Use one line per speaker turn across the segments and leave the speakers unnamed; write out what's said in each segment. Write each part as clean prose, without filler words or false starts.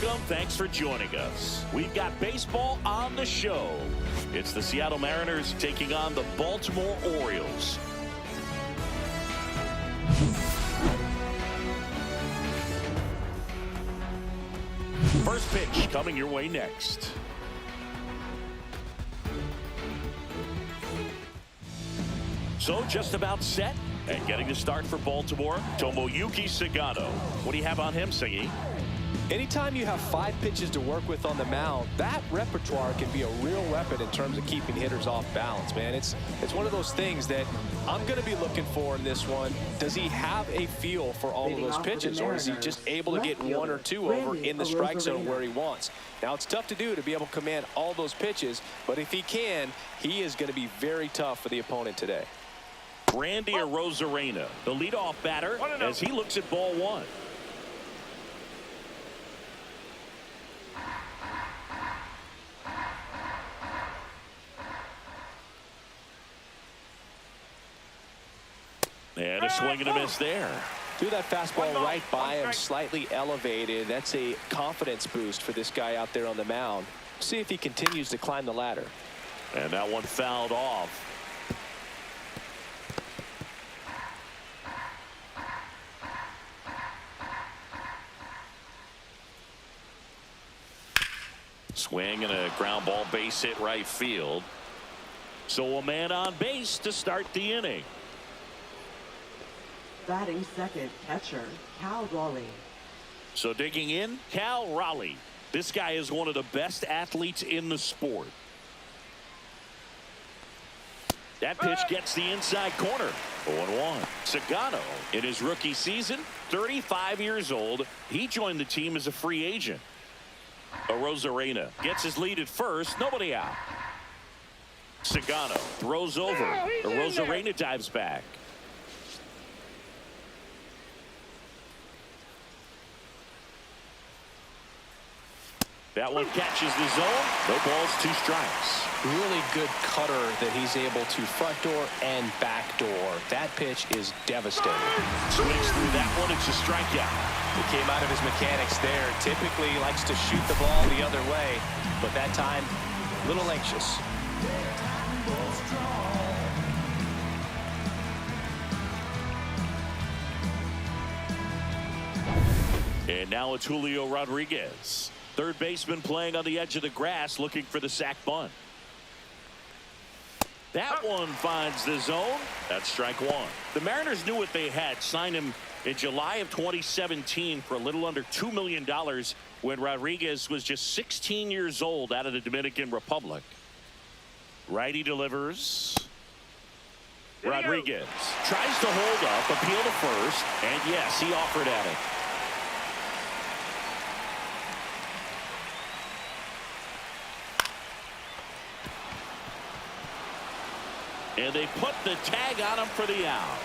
welcome. Thanks for joining us. We've got baseball on the show. It's the Seattle Mariners taking on the Baltimore Orioles. First pitch coming your way next. So just about set and getting the start for Baltimore, Tomoyuki Sagano. What do you have on him, Siggy?
Anytime you have 5 pitches to work with on the mound, that repertoire can be a real weapon in terms of keeping hitters off balance, man. It's one of those things that I'm going to be looking for in this one. Does he have a feel for all of those pitches, or is he just able to get 1 or 2 over in the strike zone where he wants? Now, it's tough to do to be able to command all those pitches, but if he can, he is going to be very tough for the opponent today.
Randy Arozarena, the leadoff batter, as he looks at ball 1. And a swing and a miss there.
Threw that fastball right by him, slightly elevated. That's a confidence boost for this guy out there on the mound. See if he continues to climb the ladder.
And that one fouled off. Swing and a ground ball, base hit right field. So a man on base to start the inning.
Batting second, catcher Cal Raleigh.
So digging in, Cal Raleigh. This guy is one of the best athletes in the sport. That pitch gets the inside corner. 0-1. Sagano, in his rookie season, 35 years old. He joined the team as a free agent. Arozarena gets his lead at first. Nobody out. Sagano throws over. Arozarena dives back. That one catches the zone. No balls, 2 strikes.
Really good cutter that he's able to front door and back door. That pitch is devastating.
Swings through that one. It's a strikeout.
He came out of his mechanics there. Typically he likes to shoot the ball the other way, but that time a little anxious.
And now it's Julio Rodriguez. Third baseman playing on the edge of the grass, looking for the sac bunt. That one finds the zone. That's strike 1. The Mariners knew what they had. Signed him in July of 2017 for a little under $2 million when Rodriguez was just 16 years old out of the Dominican Republic. Righty delivers. Rodriguez tries to hold up, appeal to first, and yes, he offered at it. And they put the tag on him for the out.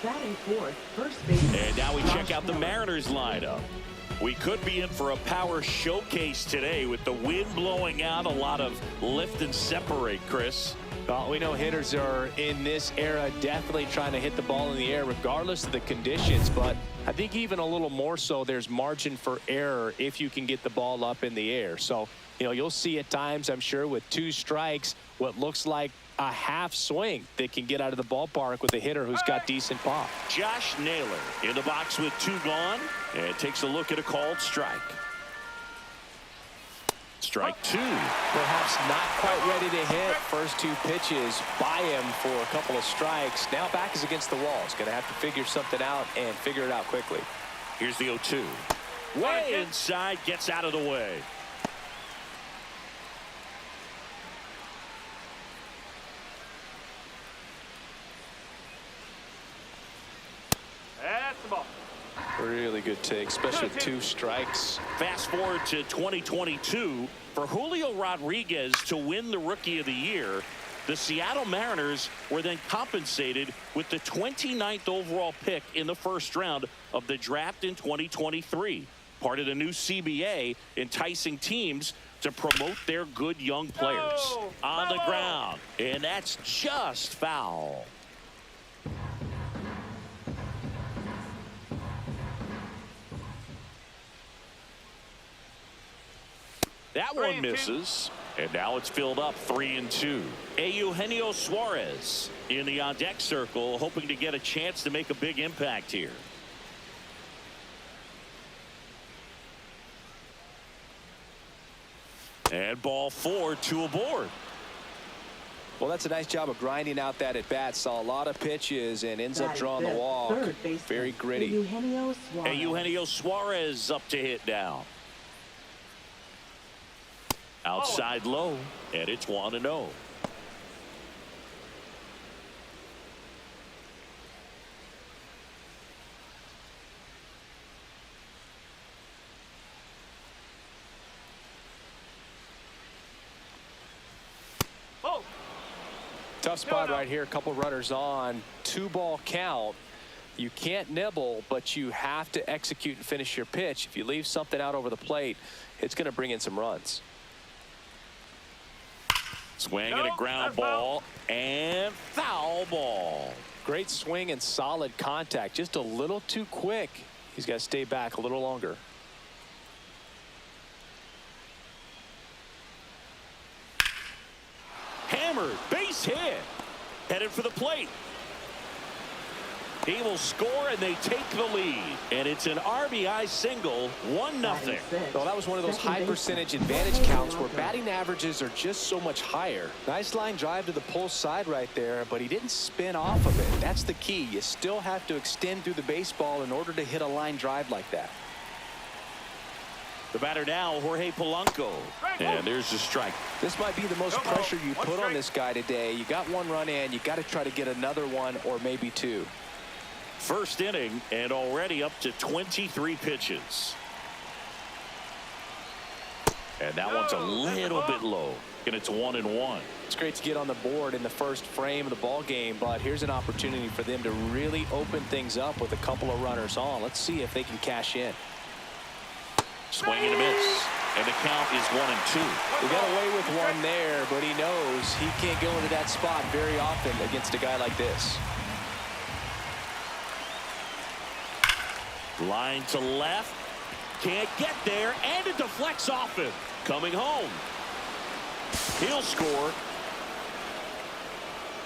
Batting fourth, first base.
And now we check out the Mariners lineup. We could be in for a power showcase today with the wind blowing out. A lot of lift and separate, Chris.
Well, we know hitters are in this era definitely trying to hit the ball in the air regardless of the conditions, but I think even a little more so there's margin for error if you can get the ball up in the air. So, you know, you'll see at times, I'm sure, with 2 strikes, what looks like a half swing that can get out of the ballpark with a hitter who's got decent pop.
Josh Naylor in the box with 2 gone and takes a look at a called strike. Strike 2.
Perhaps not quite ready to hit. First 2 pitches by him for a couple of strikes. Now back is against the wall. He's going to have to figure something out and figure it out quickly.
Here's the 0-2. Way inside, gets out of the way.
That's the ball.
Really good take, especially with 2 strikes.
Fast forward to 2022. For Julio Rodriguez to win the Rookie of the Year, the Seattle Mariners were then compensated with the 29th overall pick in the first round of the draft in 2023. Part of the new CBA, enticing teams to promote their good young players. On the ground, and that's just foul. That one misses. And now it's filled up 3-2. Eugenio Suarez in the on-deck circle, hoping to get a chance to make a big impact here. And ball 4, 2 aboard.
Well, that's a nice job of grinding out that at bat. Saw a lot of pitches and ends up drawing the walk. Very gritty.
Eugenio Suarez up to hit now. Outside low, and it's 1-0.
Tough spot right here. A couple runners on. 2-ball count. You can't nibble, but you have to execute and finish your pitch. If you leave something out over the plate, it's going to bring in some runs.
Swing and a ground ball and foul ball.
Great swing and solid contact. Just a little too quick. He's got to stay back a little longer.
Hammered, base hit. Headed for the plate. He will score, and they take the lead. And it's an RBI single, 1-0.
Well, that was one of those high percentage advantage counts where batting averages are just so much higher. Nice line drive to the pull side right there, but he didn't spin off of it. That's the key. You still have to extend through the baseball in order to hit a line drive like that.
The batter now, Jorge Polanco. And there's the strike.
This might be the most pressure you put on this guy today. You got one run in. You got to try to get another one or maybe two.
First inning and already up to 23 pitches. And that one's a little bit low. And it's 1-1.
It's great to get on the board in the first frame of the ball game, but here's an opportunity for them to really open things up with a couple of runners on. Let's see if they can cash in.
Swing and a miss. And the count is 1-2.
He got away with one there, but he knows he can't go into that spot very often against a guy like this.
Line to left. Can't get there, and it deflects off him. Coming home. He'll score.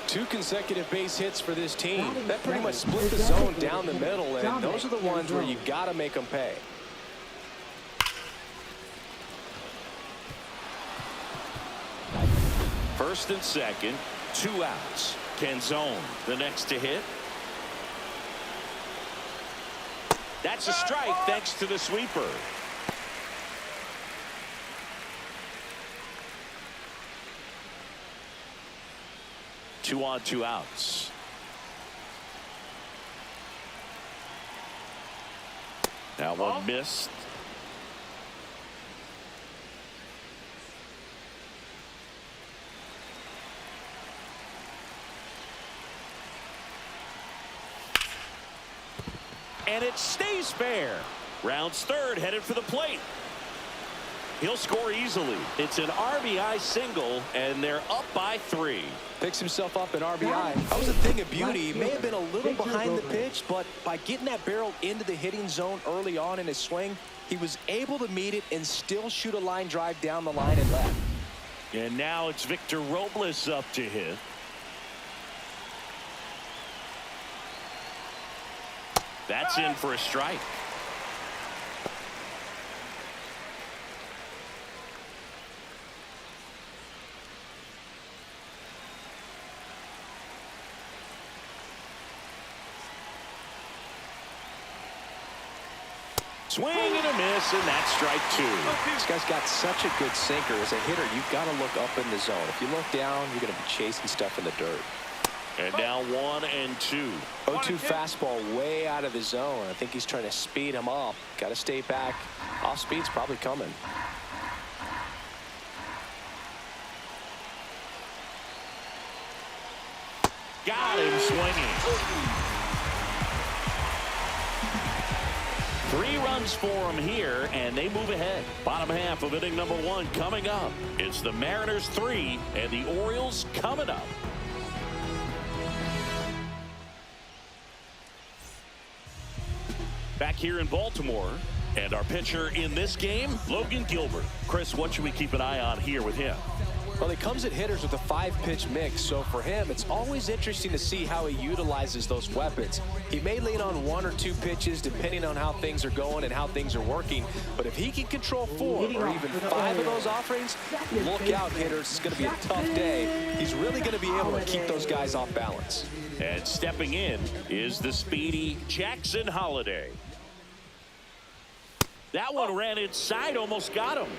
2 consecutive base hits for this team. That pretty much split the zone down the middle, and those are the ones where you got to make them pay.
First and second, 2 outs. Canzone, the next to hit. That's a strike thanks to the sweeper. Two on, 2 outs. That one missed. And it stays fair. Rounds third, headed for the plate. He'll score easily. It's an RBI single, and they're up by 3.
Picks himself up an RBI. That was a thing of beauty. He may have been a little behind the pitch, but by getting that barrel into the hitting zone early on in his swing, he was able to meet it and still shoot a line drive down the line and left.
And now it's Victor Robles up to hit. That's in for a strike. Swing and a miss, and that's strike 2.
This guy's got such a good sinker. As a hitter, you've got to look up in the zone. If you look down, you're going to be chasing stuff in the dirt.
And now 1-2.
0-2 fastball way out of the zone. I think he's trying to speed him up. Got to stay back. Off speed's probably coming.
Got him swinging. 3 runs for him here, and they move ahead. Bottom half of inning number 1 coming up. It's the Mariners 3 and the Orioles coming up. Back here in Baltimore, And our pitcher in this game, Logan Gilbert. Chris, what should we keep an eye on here with him?
Well, he comes at hitters with a 5-pitch mix, so for him, it's always interesting to see how he utilizes those weapons. He may lean on 1 or 2 pitches depending on how things are going and how things are working, but if he can control 4 or even 5 of those offerings, look out, hitters. It's going to be a tough day. He's really going to be able to keep those guys off balance.
And stepping in is the speedy Jackson Holiday. That one ran inside, almost got him.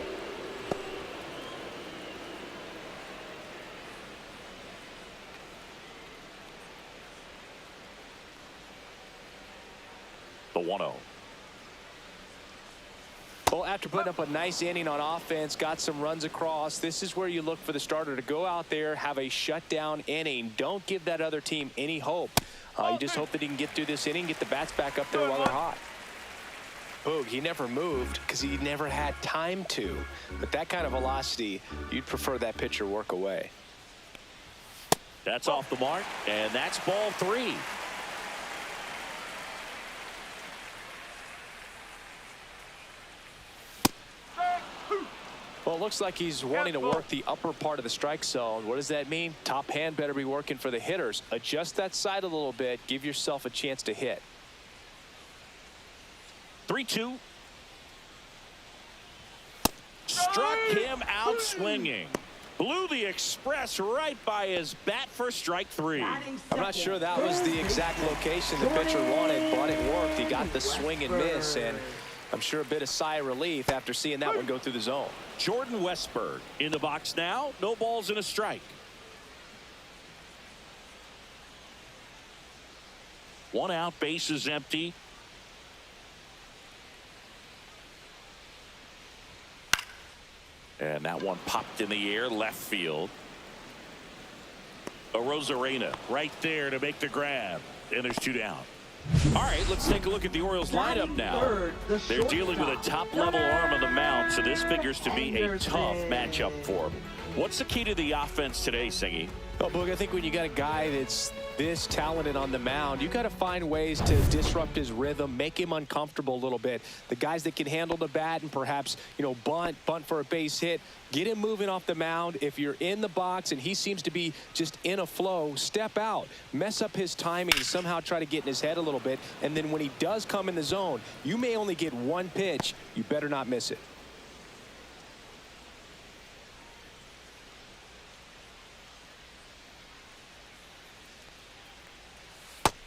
The 1-0.
Well, after putting up a nice inning on offense, got some runs across, this is where you look for the starter to go out there, have a shutdown inning. Don't give that other team any hope. You just hope that he can get through this inning, get the bats back up there while they're hot. Boog, he never moved because he never had time to. But that kind of velocity, you'd prefer that pitcher work away.
That's off the mark, and that's ball 3.
Well, it looks like he's wanting to work the upper part of the strike zone. What does that mean? Top hand better be working for the hitters. Adjust that side a little bit. Give yourself a chance to hit.
3-2. Struck him out swinging. Blew the express right by his bat for strike 3.
I'm not sure that was the exact location the pitcher wanted, but it worked. He got the swing and miss, and I'm sure a bit of sigh of relief after seeing that one go through the zone.
Jordan Westberg in the box now. No balls and a strike. 1 out, bases empty. And that one popped in the air, left field. A Rosarena right there to make the grab. And there's 2 down. All right, let's take a look at the Orioles lineup now. They're dealing with a top-level arm on the mound, so this figures to be a tough matchup for them. What's the key to the offense today, Singy?
Oh, Boog, I think when you got a guy that's this talented on the mound, you got to find ways to disrupt his rhythm, make him uncomfortable a little bit. The guys that can handle the bat and perhaps, bunt for a base hit, get him moving off the mound. If you're in the box and he seems to be just in a flow, step out, mess up his timing, somehow try to get in his head a little bit. And then when he does come in the zone, you may only get 1 pitch. You better not miss it.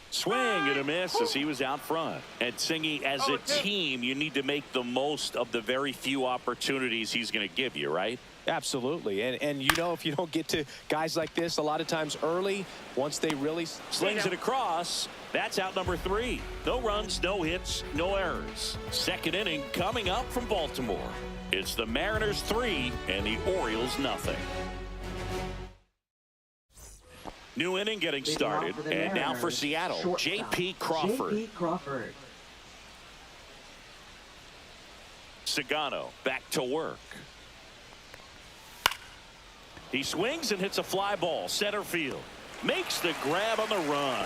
Swing and a miss as he was out front. And Singy, as a team, you need to make the most of the very few opportunities he's going to give you, right?
Absolutely. And if you don't get to guys like this a lot of times early, once they really
slings it across, that's out number 3. No runs, no hits, no errors. Second inning coming up from Baltimore. It's the Mariners 3 and the Orioles nothing. New inning getting started, and now for Seattle, J.P. Crawford. Sagano back to work. He swings and hits a fly ball, center field. Makes the grab on the run.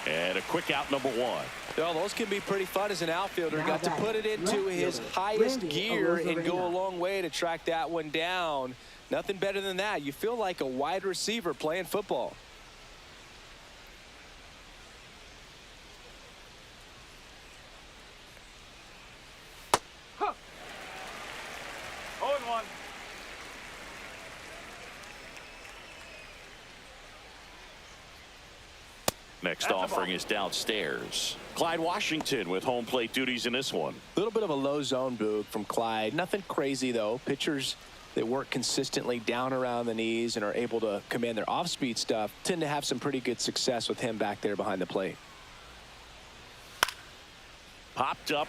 And a quick out, number 1.
Well, those can be pretty fun as an outfielder. Got to put it into his highest gear and go a long way to track that one down. Nothing better than that. You feel like a wide receiver playing football.
Next offering is downstairs. Clyde Washington with home plate duties in this one.
A little bit of a low zone, Boog, from Clyde. Nothing crazy, though. Pitchers that work consistently down around the knees and are able to command their off-speed stuff tend to have some pretty good success with him back there behind the plate.
Popped up.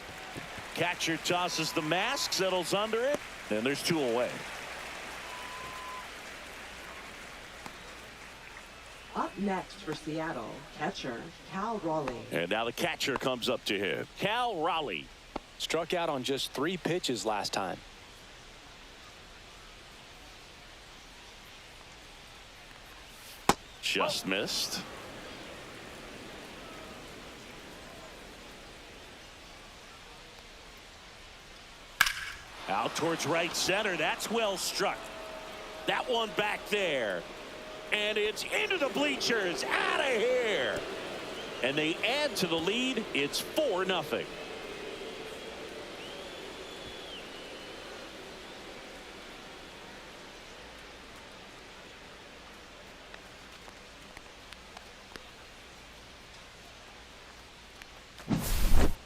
Catcher tosses the mask, settles under it, and there's 2 away.
Up next for Seattle, catcher Cal Raleigh.
And now the catcher comes up to him. Cal Raleigh.
Struck out on just 3 pitches last time.
Just missed. Out towards right center. That's well struck. That one back there. And it's into the bleachers. Out of here. And they add to the lead. It's 4-0.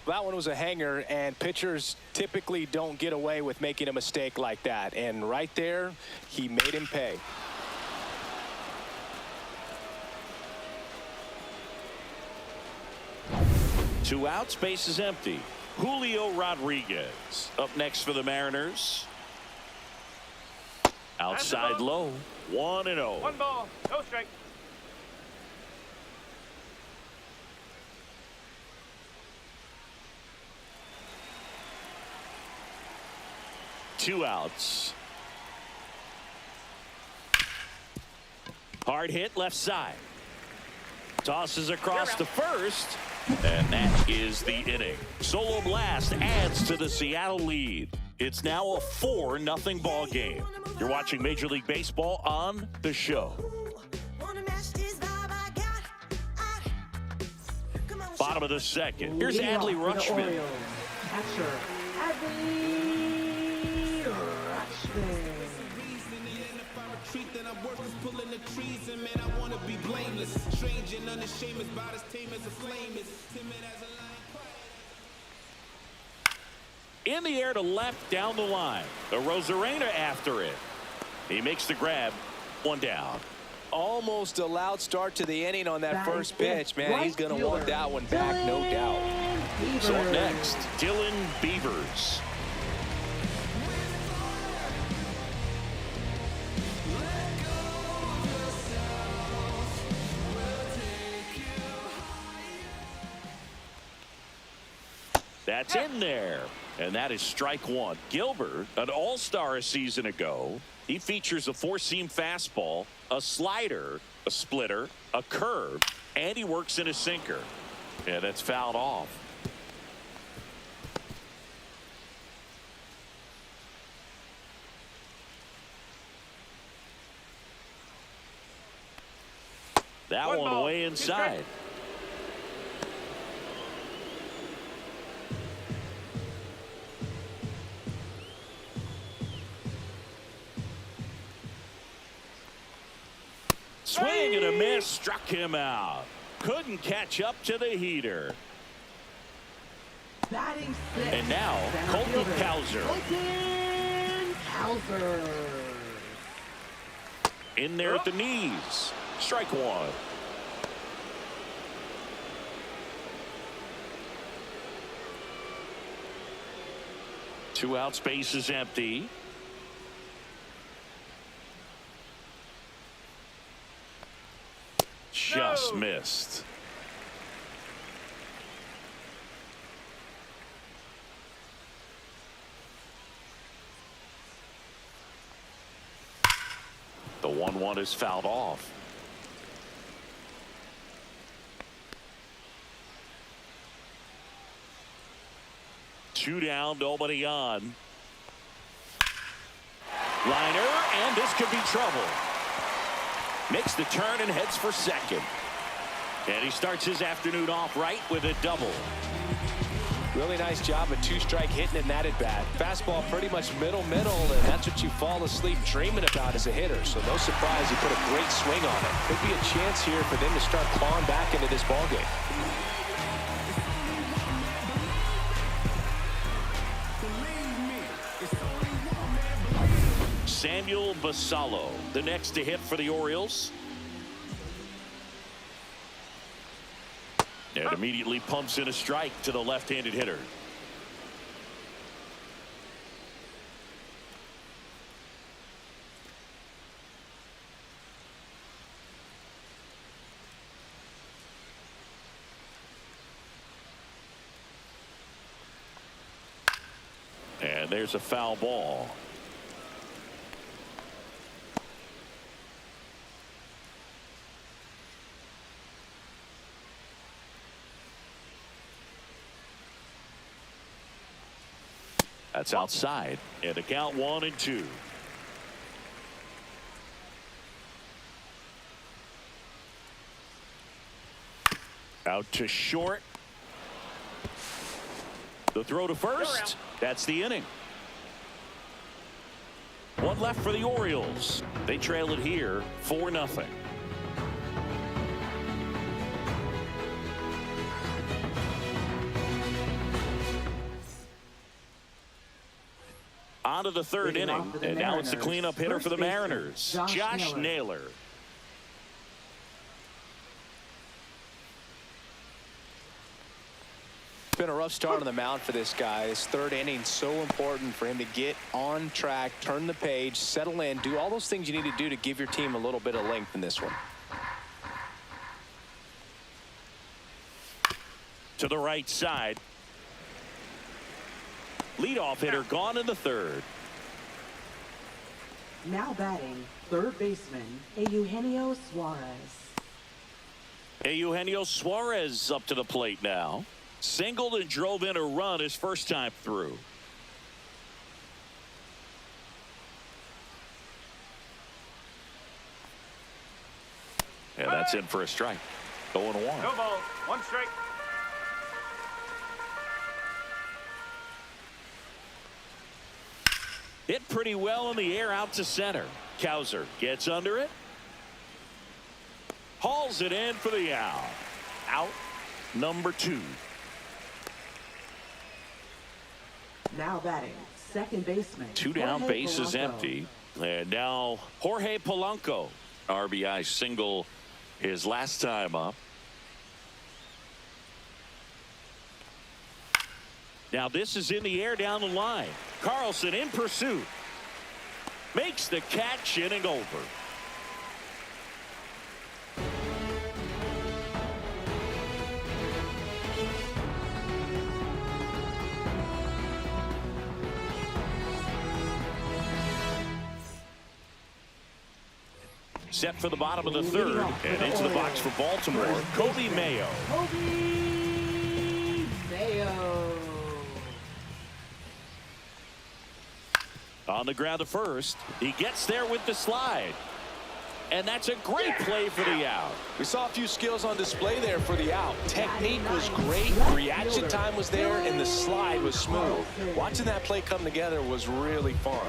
That one was a hanger, and pitchers typically don't get away with making a mistake like that. And right there, he made him pay.
Two outs, base is empty. Julio Rodriguez up next for the Mariners. Outside low, 1-0.
1 ball, no strike.
Two outs. Hard hit left side. Tosses across to first. And that is the inning. Solo blast adds to the Seattle lead. It's now a 4-0 ball game. You're watching Major League Baseball on The Show. Bottom of the second. Here's Adley Rutschman.
Orioles. Catcher, Adley Rutschman.
In the air to left down the line. The Rosarena after it. He makes the grab. One down.
Almost a loud start to the inning on that
Batting
first pitch, man.
right
He's going to want
fielder,
that one back, no doubt.
Beavers.
So up next, Dylan Beavers. That's in there. And that is strike one. Gilbert, an all-star a season ago. He features a four-seam fastball, a slider, a splitter, a curve, and he works in a sinker. And that's fouled off. That
One
one
ball,
way
two
inside. Swing and a miss, struck him out. Couldn't catch up to the heater.
Batting sixth.
And now,
Center
Colton
fielder,
Cowser.
Colton Cowser.
In there at the knees. Strike one. Two outs, base is empty. Just missed. The 1-1 is fouled off. Two down, nobody on. Liner, and this could be trouble. Makes the turn and heads for second. And he starts his afternoon off right with a double.
Really nice job of two-strike hitting in that at-bat. Fastball pretty much middle, and that's what you fall asleep dreaming about as a hitter. So no surprise he put a great swing on it. Could be a chance here for them to start clawing back into this ballgame.
Samuel Basallo, the next to hit for the Orioles. And immediately pumps in a strike to the left-handed hitter. And there's a foul ball. That's outside. And the count 1-2. Out to short. The throw to first. That's the inning. One left for the Orioles. They trail it here 4-0. On to the third inning, and now it's the cleanup hitter for the Mariners, Josh Naylor.
It's been a rough start on the mound for this guy. His third inning so important for him to get on track, turn the page, settle in, do all those things you need to do to give your team a little bit of length in this one.
To the right side. Leadoff hitter gone in the third.
Now batting, third baseman, Eugenio Suarez.
Eugenio Suarez up to the plate now. Singled and drove in a run his first time through. Yeah, that's in for a strike. 0-1.
No ball, one strike.
Hit pretty well in the air out to center. Cowser gets under it. Hauls it in for the out. Out number 2.
Now batting, second baseman.
2 down,
Jorge
bases
Polanco.
empty. And now Jorge Polanco. RBI single his last time up. Now this is in the air down the line. Carlson in pursuit. Makes the catch, inning over. Set for the bottom of the third, and into the box for Baltimore, Kobe Mayo.
Kobe Mayo.
On the ground to first. He gets there with the slide. And that's a great play for the out.
We saw a few skills on display there for the out. Technique was great, reaction time was there, and the slide was smooth. Watching that play come together was really fun.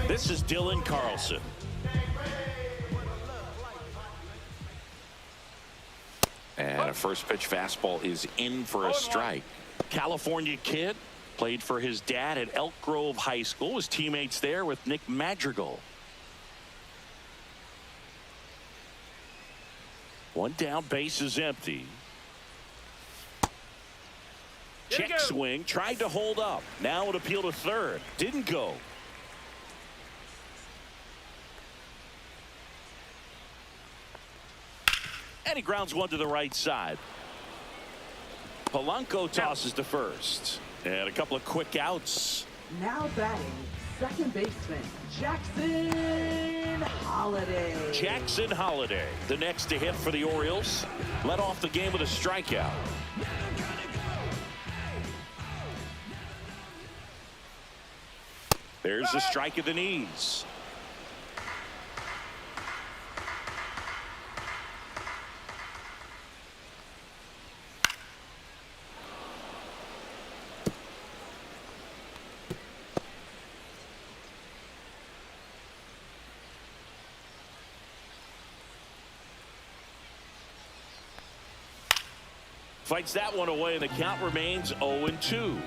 This is Dylan Carlson. And a first pitch fastball is in for a strike. California kid, played for his dad at Elk Grove High School. His teammates there with Nick Madrigal. One down, base is empty. Check swing, tried to hold up. Now an appeal to third. Didn't go. And he grounds one to the right side. Polanco tosses to first. And a couple of quick outs.
Now batting, second baseman, Jackson Holiday.
Jackson Holiday, the next to hit for the Orioles. Led off the game with a strikeout. There's the strike at the knees. Fights that one away, and the count remains 0-2.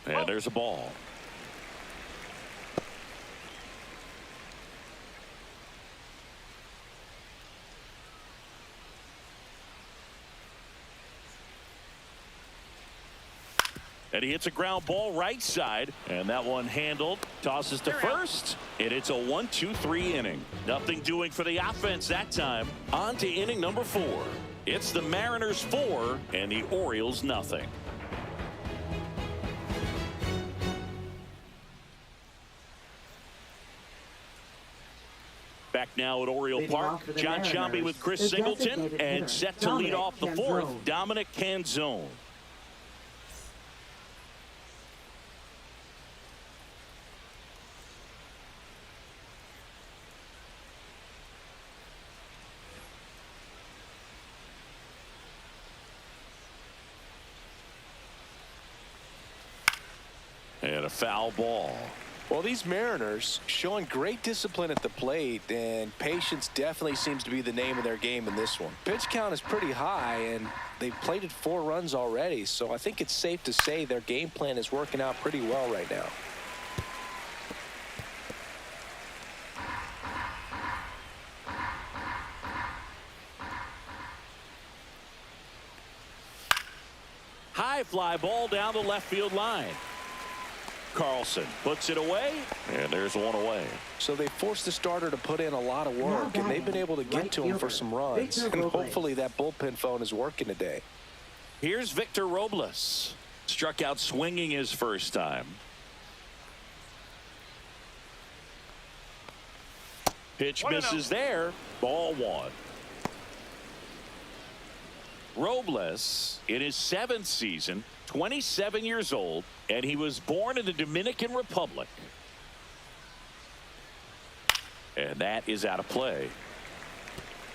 And there's a ball. And he hits a ground ball right side, and that one handled. Tosses to first, and it's a 1-2-3 inning. Nothing doing for the offense that time. On to inning number 4. It's the Mariners 4 and the Orioles nothing. Back now at Oriole Park, John Sciambi with Chris Singleton, and set to lead off the 4th, Dominic Canzone. And a foul ball.
Well, these Mariners showing great discipline at the plate, and patience definitely seems to be the name of their game in this one. Pitch count is pretty high, and they've plated 4 runs already, so I think it's safe to say their game plan is working out pretty well right now.
High fly ball down the left field line. Carlson puts it away, and there's one away.
So they forced the starter to put in a lot of work, and they've been able to get to him for some runs. And hopefully that bullpen phone is working today.
Here's Victor Robles. Struck out swinging his first time. Pitch misses there. Ball 1. Robles in his 7th season, 27 years old, and he was born in the Dominican Republic. And that is out of play.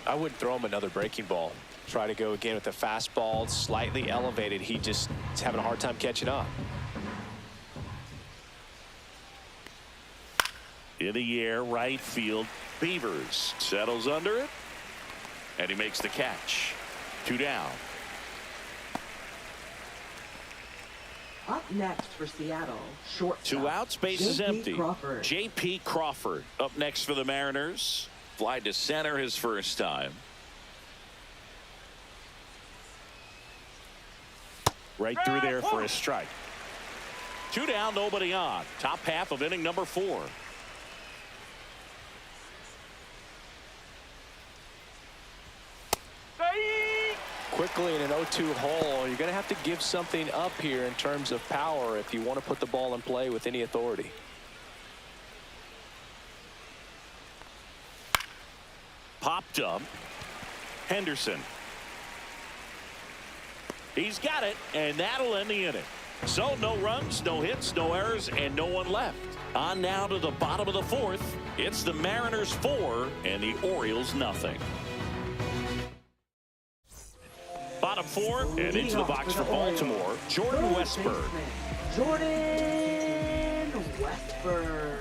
I wouldn't throw him another breaking ball. Try to go again with the fastball, slightly elevated. He just is having a hard time catching up.
In the air, right field. Beavers settles under it, and he makes the catch. 2 down.
Up next for Seattle, shortstop.
2 outs, base is empty.
Crawford.
J.P. Crawford up next for the Mariners. Fly to center his first time. Right through there for a strike. 2 down, nobody on. Top half of inning number 4.
Quickly in an 0-2 hole, you're going to have to give something up here in terms of power if you want to put the ball in play with any authority.
Popped up. Henderson. He's got it, and that'll end the inning. So no runs, no hits, no errors, and no one left. On now to the bottom of the 4th. It's the Mariners 4 and the Orioles nothing. Bottom 4 and into the box for Baltimore, Jordan Westburg.
Jordan Westburg.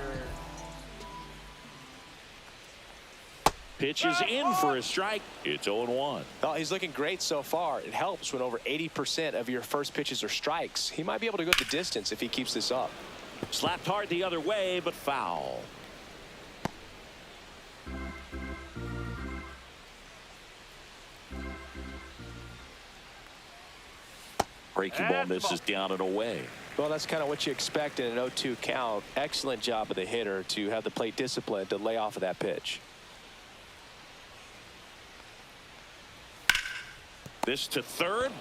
Pitch is in for a strike. It's 0-1.
Oh, he's looking great so far. It helps when over 80% of your first pitches are strikes. He might be able to go the distance if he keeps this up.
Slapped hard the other way, but foul. Breaking ball misses down and away.
Well, that's kind of what you expect in an 0-2 count. Excellent job of the hitter to have the plate discipline to lay off of that pitch.
This to third.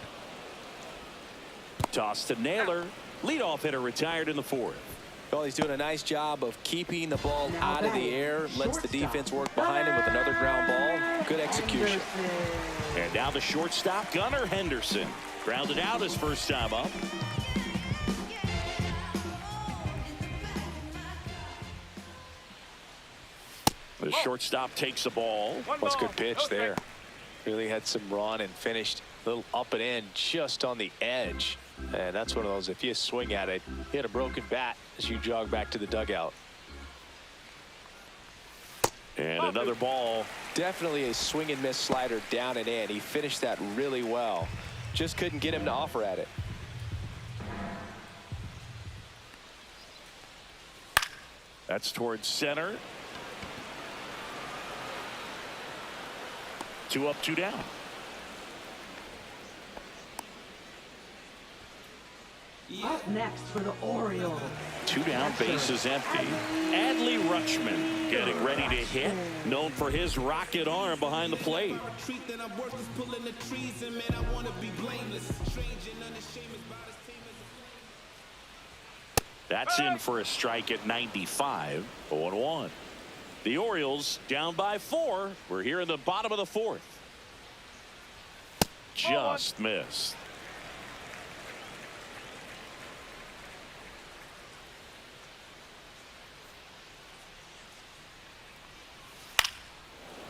Toss to Naylor. Leadoff hitter retired in the 4th.
Well, he's doing a nice job of keeping the ball out of the air. Lets the defense work behind him with another ground ball. Good execution.
And now the shortstop, Gunnar Henderson. Grounded out his first time up. The shortstop takes the ball.
That's a good pitch there. Really had some run and finished a little up and in just on the edge. And that's one of those, if you swing at it, you hit a broken bat as you jog back to the dugout.
And another ball.
Definitely a swing and miss slider down and in. He finished that really well. Just couldn't get him to offer at it.
That's towards center. 2 up, 2 down.
Up next for the Orioles.
2 down, bases empty. Adley Rutschman getting ready to hit. Known for his rocket arm behind the plate. That's in for a strike at 95. 0-1. The Orioles down by 4. We're here in the bottom of the 4th. Just missed.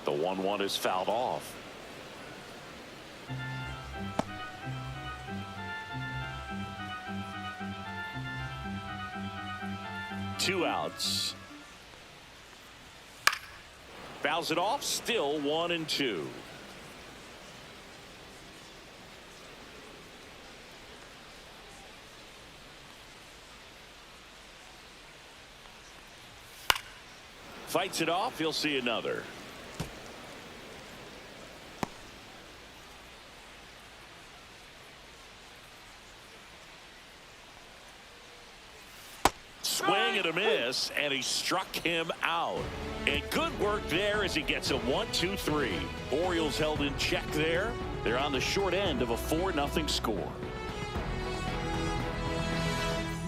The 1-1 is fouled off. Two outs. Fouls it off. Still 1-2. Fights it off. He'll see another. Swing and a miss, and he struck him out. And good work there as he gets a 1-2-3. Orioles held in check there. They're on the short end of a 4-0 score.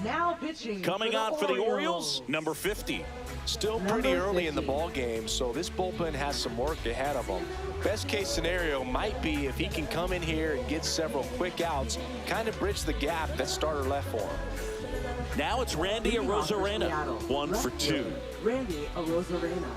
Now pitching.
Coming out for the Orioles, number 50.
Still pretty early in the ball game, so this bullpen has some work ahead of them. Best case scenario might be if he can come in here and get several quick outs, kind of bridge the gap that starter left for him.
Now it's Randy Arozarena, 1 for 2.
Randy Arozarena.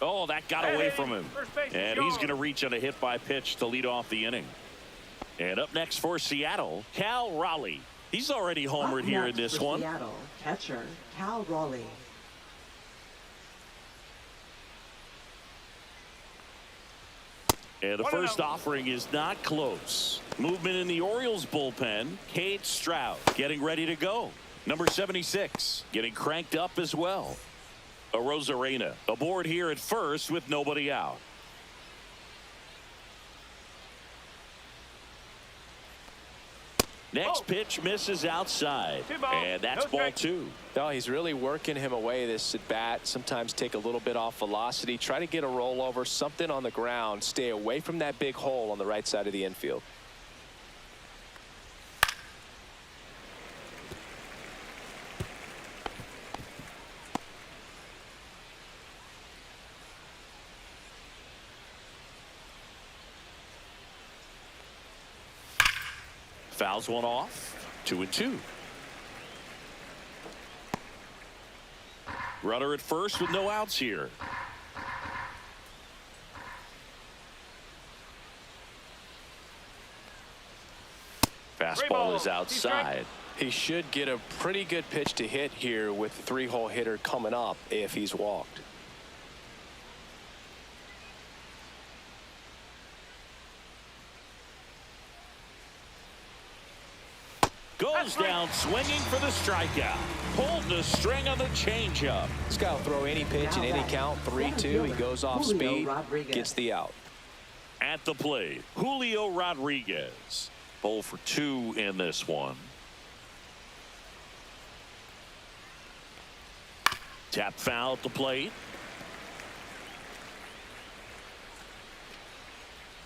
Oh, that got away from him. And he's going to reach on a hit by pitch to lead off the inning. And up next for Seattle, Cal Raleigh. He's already homered here in this one.
Seattle, catcher, Cal Raleigh.
And the first offering is not close. Movement in the Orioles bullpen. Cade Stroud getting ready to go. Number 76 getting cranked up as well. Arozarena aboard here at first with nobody out. Next pitch misses outside. And that's ball 2.
No, he's really working him away this at bat. Sometimes take a little bit off velocity. Try to get a rollover, something on the ground. Stay away from that big hole on the right side of the infield.
Fouls one off. 2-2. Runner at first with no outs here. Fastball is outside.
He should get a pretty good pitch to hit here with the 3-hole hitter coming up if he's walked.
Goes down swinging for the strikeout. Pulled the string on the changeup.
This guy will throw any pitch in any count. 3-2. He goes off speed, gets the out.
At the plate, Julio Rodriguez. 0 for 2 in this one. Tap foul at the plate.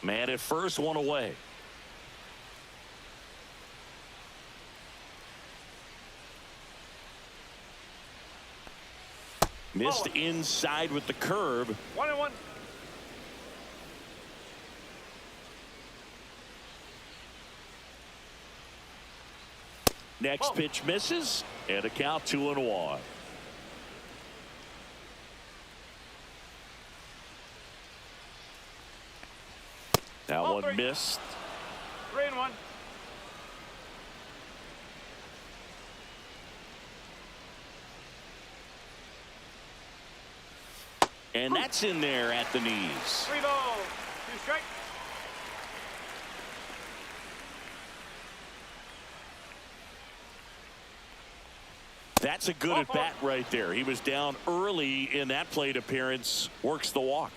Man at first, one away. Missed inside with the curve.
1-1.
Next pitch misses, and a count 2-1. That one missed.
3-1.
And that's in there at the knees.
3 balls, 2 strikes.
That's a good at bat right there. He was down early in that plate appearance. Works the walk.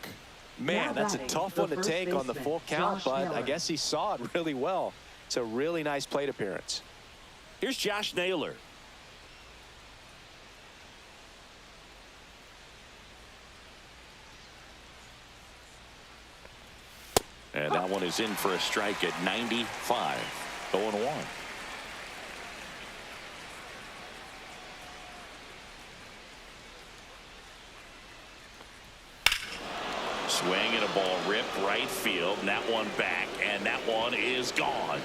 Man, that's a tough one to take on the full count, but I guess he saw it really well. It's a really nice plate appearance.
Here's Josh Naylor. And that one is in for a strike at 95. 0-1. Swing and a ball ripped right field, and that one back, and that one is gone.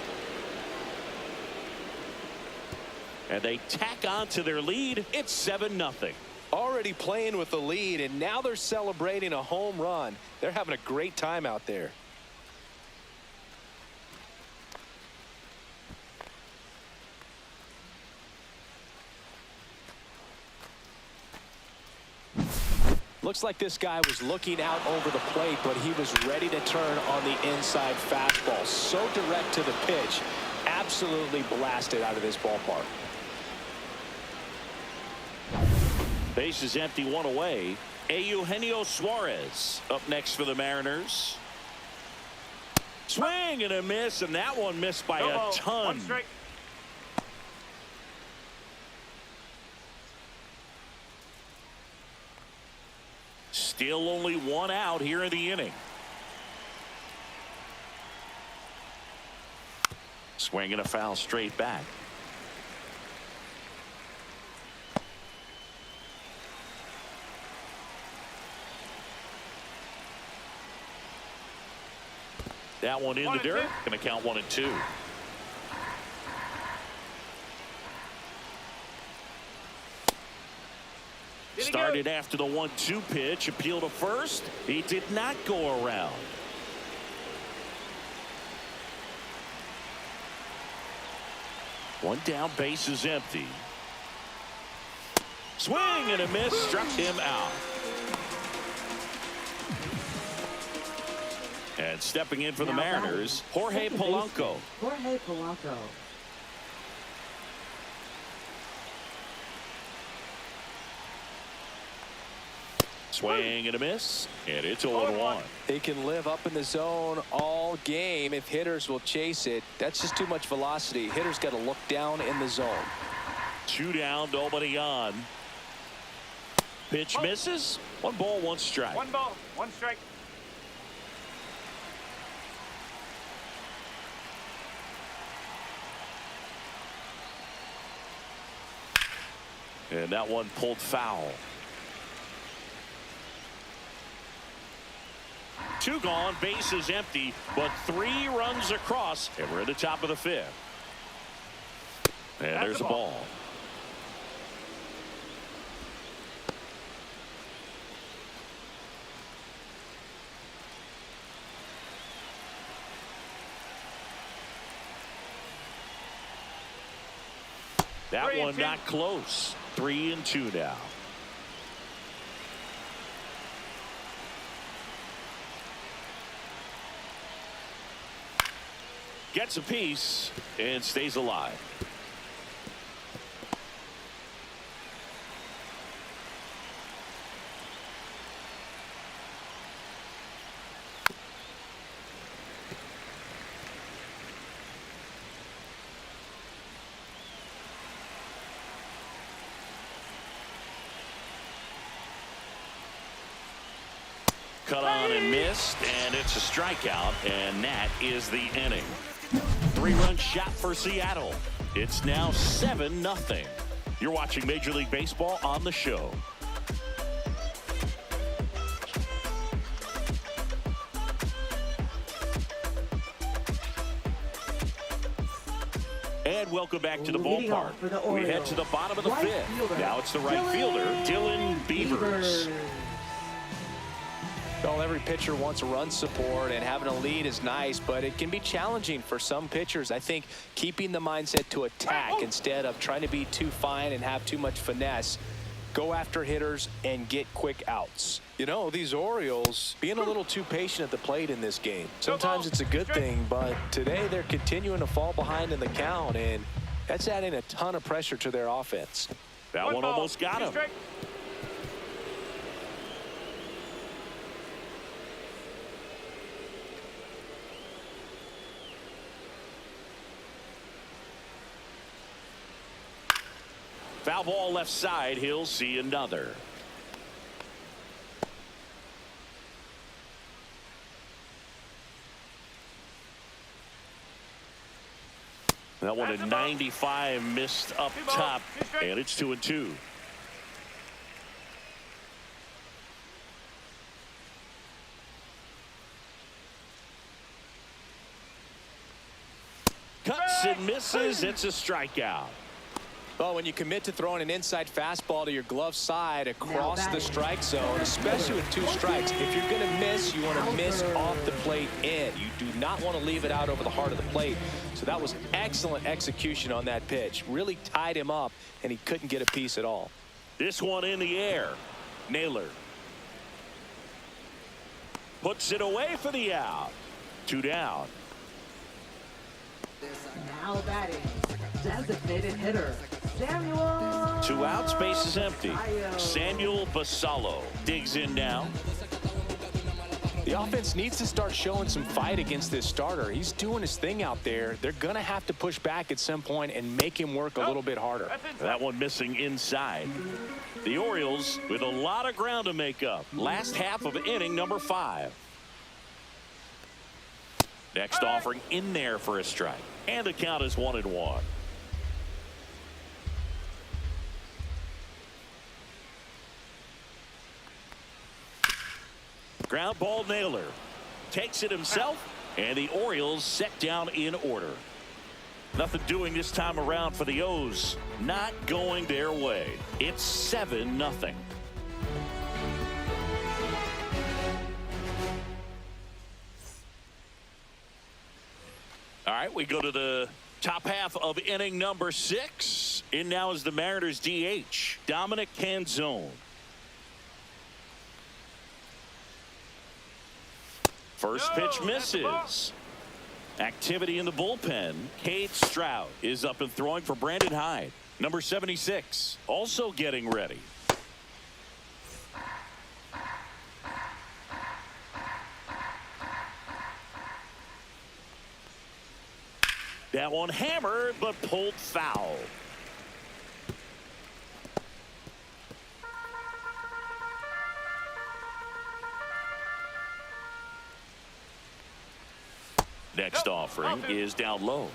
And they tack on to their lead. It's 7-0.
Already playing with the lead, and now they're celebrating a home run. They're having a great time out there. Looks like this guy was looking out over the plate, but he was ready to turn on the inside fastball. So direct to the pitch. Absolutely blasted out of this ballpark.
Base is empty, one away. Eugenio Suarez up next for the Mariners. Swing and a miss, and that one missed by a ton.
1 strike.
Still only 1 out here in the inning. Swing and a foul straight back. That one in the dirt. Going to count 1-2. Started after the 1-2 pitch. Appeal to first. He did not go around. One down, base is empty. Swing and a miss, struck him out. And stepping in for the Mariners, Jorge Polanco.
Jorge Polanco.
Swing and a miss, and it's 0-1.
They can live up in the zone all game if hitters will chase it. That's just too much velocity. Hitters got to look down in the zone.
2 down, nobody on. Pitch misses. 1 ball, 1 strike.
1 ball, 1 strike.
And that one pulled foul. 2 gone, base is empty, but 3 runs across, and we're at the top of the 5th. And there's a ball. That one not close. 3-2 now. Gets a piece and stays alive. Cut on and missed, and it's a strikeout, and that is the inning. 3-run shot for Seattle. It's now 7-0. You're watching Major League Baseball on the show. And welcome back to the ballpark. We head to the bottom of the 5th. Now it's the right fielder, Dylan Beavers.
Well, every pitcher wants run support, and having a lead is nice, but it can be challenging for some pitchers. I think keeping the mindset to attack instead of trying to be too fine and have too much finesse. Go after hitters and get quick outs. You know, these Orioles being a little too patient at the plate in this game. Sometimes it's a good thing, but today they're continuing to fall behind in the count, and that's adding a ton of pressure to their offense.
That one
ball,
almost got
2
him.
strikes.
Foul ball left side. He'll see another. That one at 95 missed up top, and it's 2-2. Cuts and misses. It's a strikeout.
Well, when you commit to throwing an inside fastball to your glove side across the strike zone, especially with 2 strikes, if you're going to miss, you want to miss off the plate in. You do not want to leave it out over the heart of the plate. So that was excellent execution on that pitch. Really tied him up, and he couldn't get a piece at all.
This one in the air. Naylor puts it away for the out. 2 down.
Now batting, designated hitter, Samuel.
2 outs, base is empty. Samuel Basallo digs in now.
The offense needs to start showing some fight against this starter. He's doing his thing out there. They're going to have to push back at some point and make him work a little bit harder.
That one missing inside. The Orioles with a lot of ground to make up. Last half of inning number 5. Next offering in there for a strike. And the count is 1-1. Ground ball. Naylor takes it himself, and the Orioles set down in order. Nothing doing this time around for the O's. Not going their way. It's 7-0. All right, we go to the top half of inning number 6. In now is the Mariners DH, Dominic Canzone. First pitch misses. Activity in the bullpen. Cade Stroud is up and throwing for Brandon Hyde. Number 76 also getting ready. That one hammered but pulled foul. Next offering is down low.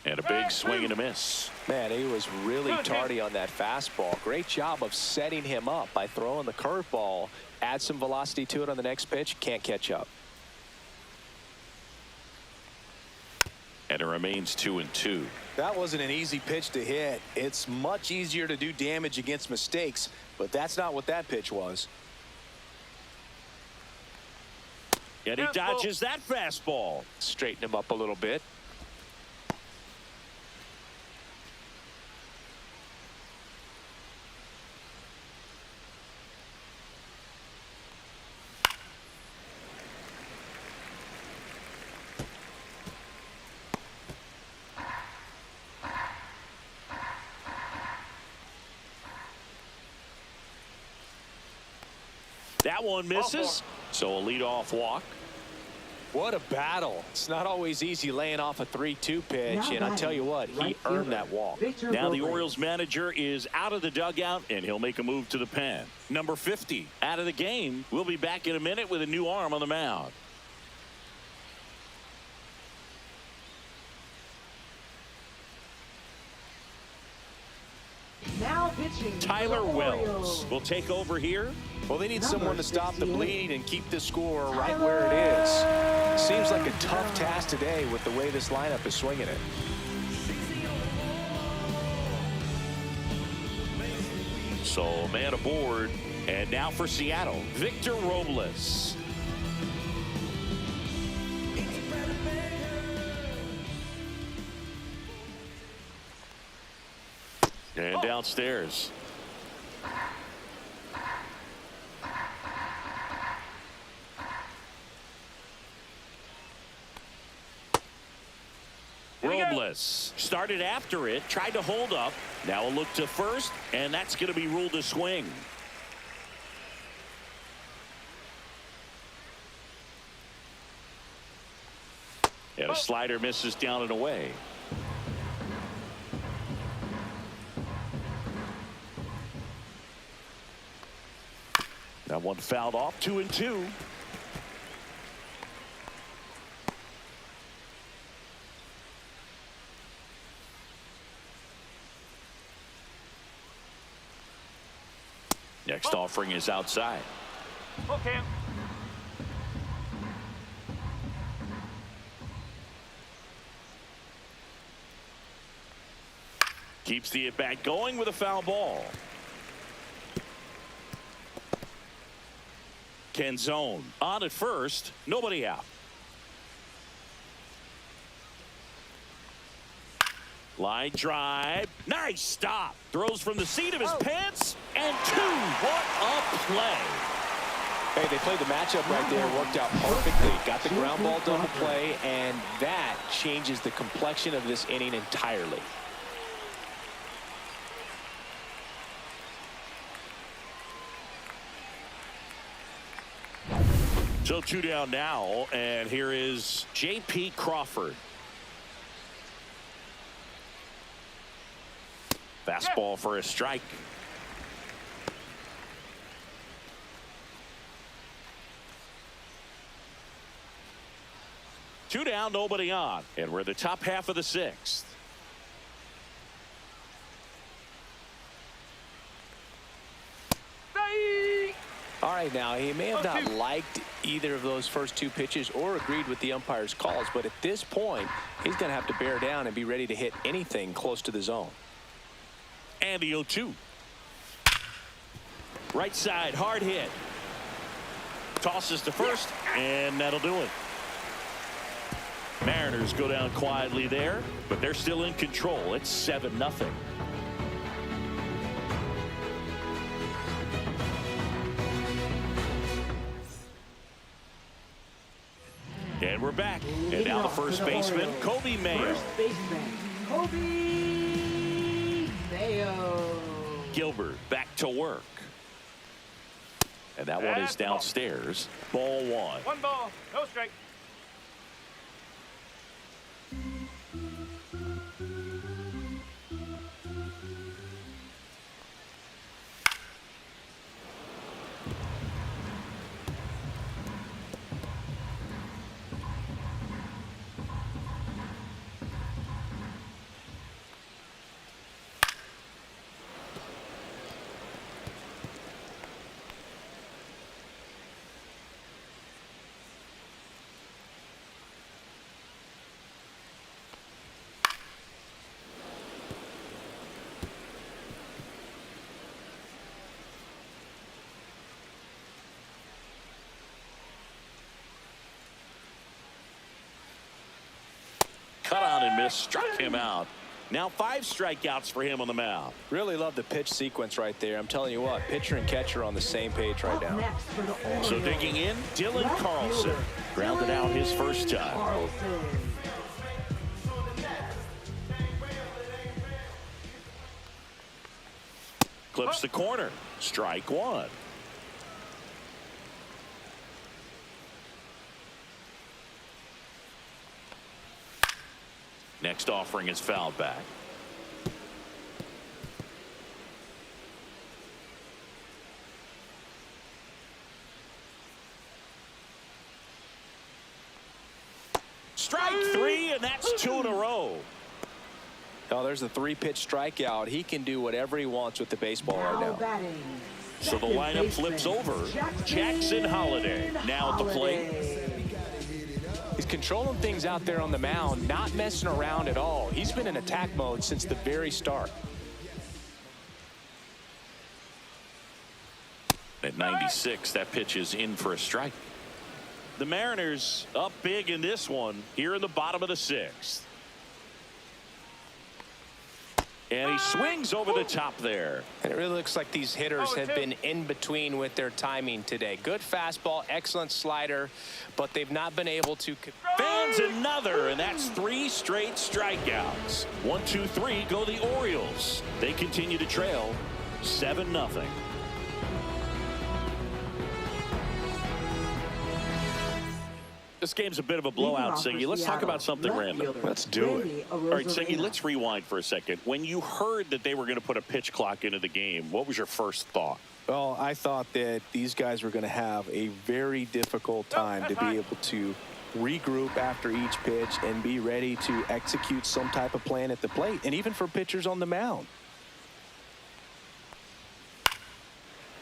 And a big swing and a miss.
Man, he was really tardy on that fastball. Great job of setting him up by throwing the curveball. Add some velocity to it on the next pitch. Can't catch up.
And it remains 2-2.
That wasn't an easy pitch to hit. It's much easier to do damage against mistakes, but that's not what that pitch was.
And he dodges that fastball.
Straighten him up a little bit.
That one misses. So a leadoff walk.
What a battle. It's not always easy laying off a 3-2 pitch, and I tell you what, he earned that walk.
Now the Orioles manager is out of the dugout, and he'll make a move to the pen. Number 50 out of the game. We'll be back in a minute with a new arm on the mound.
Now pitching,
Tyler
the
Wells
Orioles.
will take over here.
Well, they need someone to stop the
68.
bleeding and keep the score right where it is. Seems like a tough task today with the way this lineup is swinging it.
So man aboard. And now for Seattle, Victor Robles. And downstairs. Robles started after it, tried to hold up. Now a look to first, and that's going to be ruled a swing. And a slider misses down and away. That one fouled off, 2-2. Next offering is outside.
Okay.
Keeps the at-bat going with a foul ball. Canzone on at first, nobody out. Line drive, nice stop. Throws from the seat of his pants, and two. What a play.
Hey, they played the matchup right there, worked out perfectly. Got the ground ball double play, and that changes the complexion of this inning entirely.
So 2 down now, and here is J.P. Crawford. Fastball for a strike. Two down, nobody on, and we're the top half of the sixth.
All right, now he may have not liked either of those first two pitches or agreed with the umpire's calls, but at this point he's going to have to bear down and be ready to hit anything close to the zone.
And the 0-2. Right side, hard hit. Tosses to first, and that'll do it. Mariners go down quietly there, but they're still in control. It's 7-0. And we're back. And now the first baseman, Kobe Mayo.
First baseman, Kobe Mayo.
Gilbert back to work. And that one is downstairs. Ball one.
1 ball, no strike.
Cut on and miss, struck him out. Now 5 strikeouts for him on the mound.
Really love the pitch sequence right there. I'm telling you what, pitcher and catcher are on the same page right now.
Next for the Orioles.
So digging in, Dylan Carlson. Grounded out his first time.
Carlson.
Clips the corner. Strike one. Next offering is fouled back. Strike 3, and that's 2 in a row.
Oh, there's a 3-pitch strikeout. He can do whatever he wants with the baseball right now.
Batting.
So the lineup flips over. Jackson Holliday now at the plate.
He's controlling things out there on the mound, not messing around at all. He's been in attack mode since the very start.
At 96, that pitch is in for a strike. The Mariners up big in this one here in the bottom of the 6th. And he swings over the top there.
And it really looks like these hitters have been in between with their timing today. Good fastball, excellent slider, but they've not been able to.
Fans another, and that's 3 straight strikeouts. 1, 2, 3 go the Orioles. They continue to trail 7-0. This game's a bit of a blowout, Singy. Let's talk about something random.
Let's do it.
All right, Singy, let's rewind for a second. When you heard that they were going to put a pitch clock into the game, what was your first thought?
Well, I thought that these guys were going to have a very difficult time to be able to regroup after each pitch and be ready to execute some type of plan at the plate, and even for pitchers on the mound.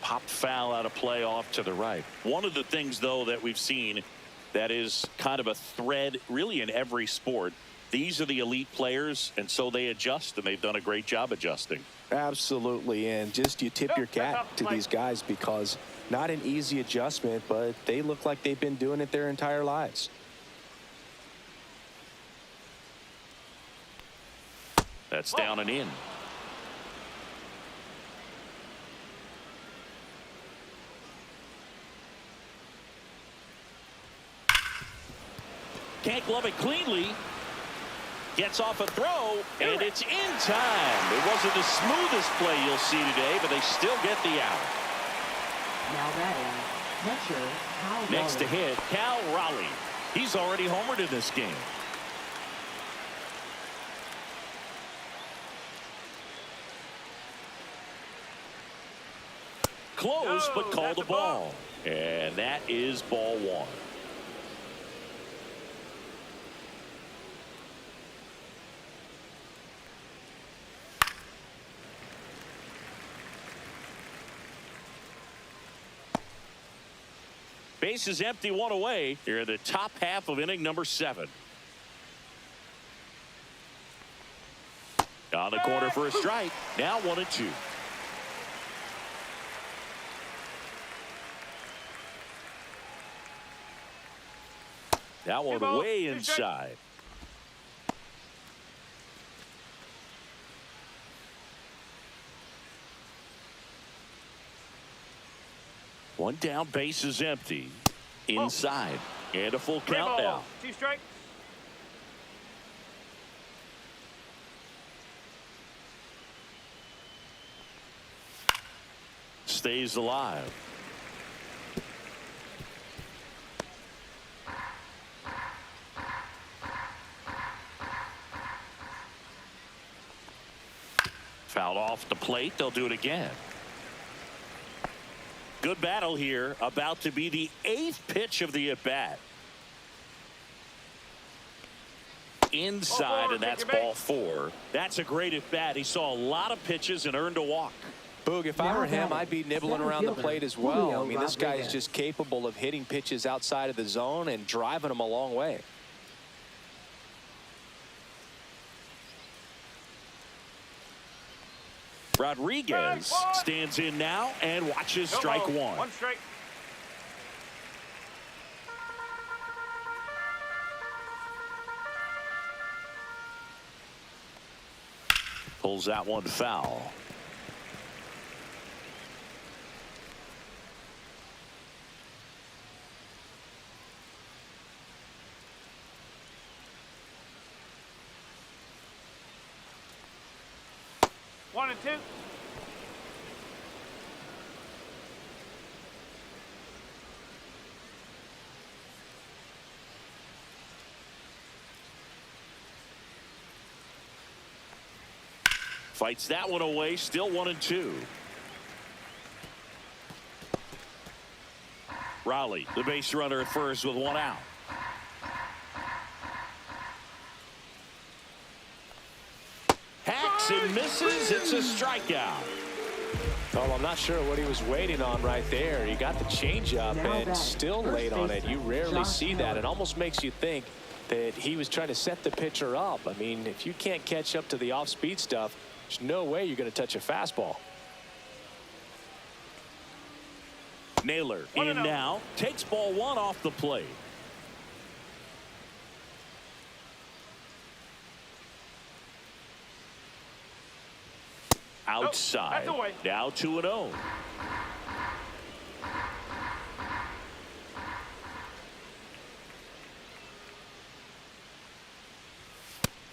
Popped foul out of play off to the right. One of the things, though, that we've seen that is kind of a thread really in every sport. These are the elite players, and so they adjust, and they've done a great job adjusting.
Absolutely, and just you tip your cap to these guys because not an easy adjustment, but they look like they've been doing it their entire lives.
That's down and in. Can't glove it cleanly. Gets off a throw, and it's in time. It wasn't the smoothest play you'll see today, but they still get the out.
Now batting, catcher Cal
Next to
Raleigh.
hit, Cal Raleigh. He's already homered in this game. Close, but called the ball. And that is ball 1. Base is empty, 1 away. Here in the top half of inning number 7. On the corner for a strike. Now 1-2. That one way inside. One down, base is empty. Inside. And a full count now.
2 strikes.
Stays alive. Fouled off the plate. They'll do it again. Good battle here. About to be the 8th pitch of the at-bat. Inside, and that's ball 4. That's a great at-bat. He saw a lot of pitches and earned a walk.
Boog, if I were him, I'd be nibbling around the plate as well. I mean, this guy is just capable of hitting pitches outside of the zone and driving them a long way.
Rodriguez stands in now and watches strike 1.
1 strike.
Pulls that one foul.
One and two.
Fights that one away. Still 1-2. Raleigh, the base runner at first with 1 out. Hacks and misses. It's a strikeout.
Well, I'm not sure what he was waiting on right there. He got the changeup and still late on it. You rarely see that. It almost makes you think that he was trying to set the pitcher up. I mean, if you can't catch up to the off-speed stuff, there's no way you're going to touch a fastball.
Naylor in now. Takes ball 1 off the plate. outside.
Nope, that's away.
Now 2-0.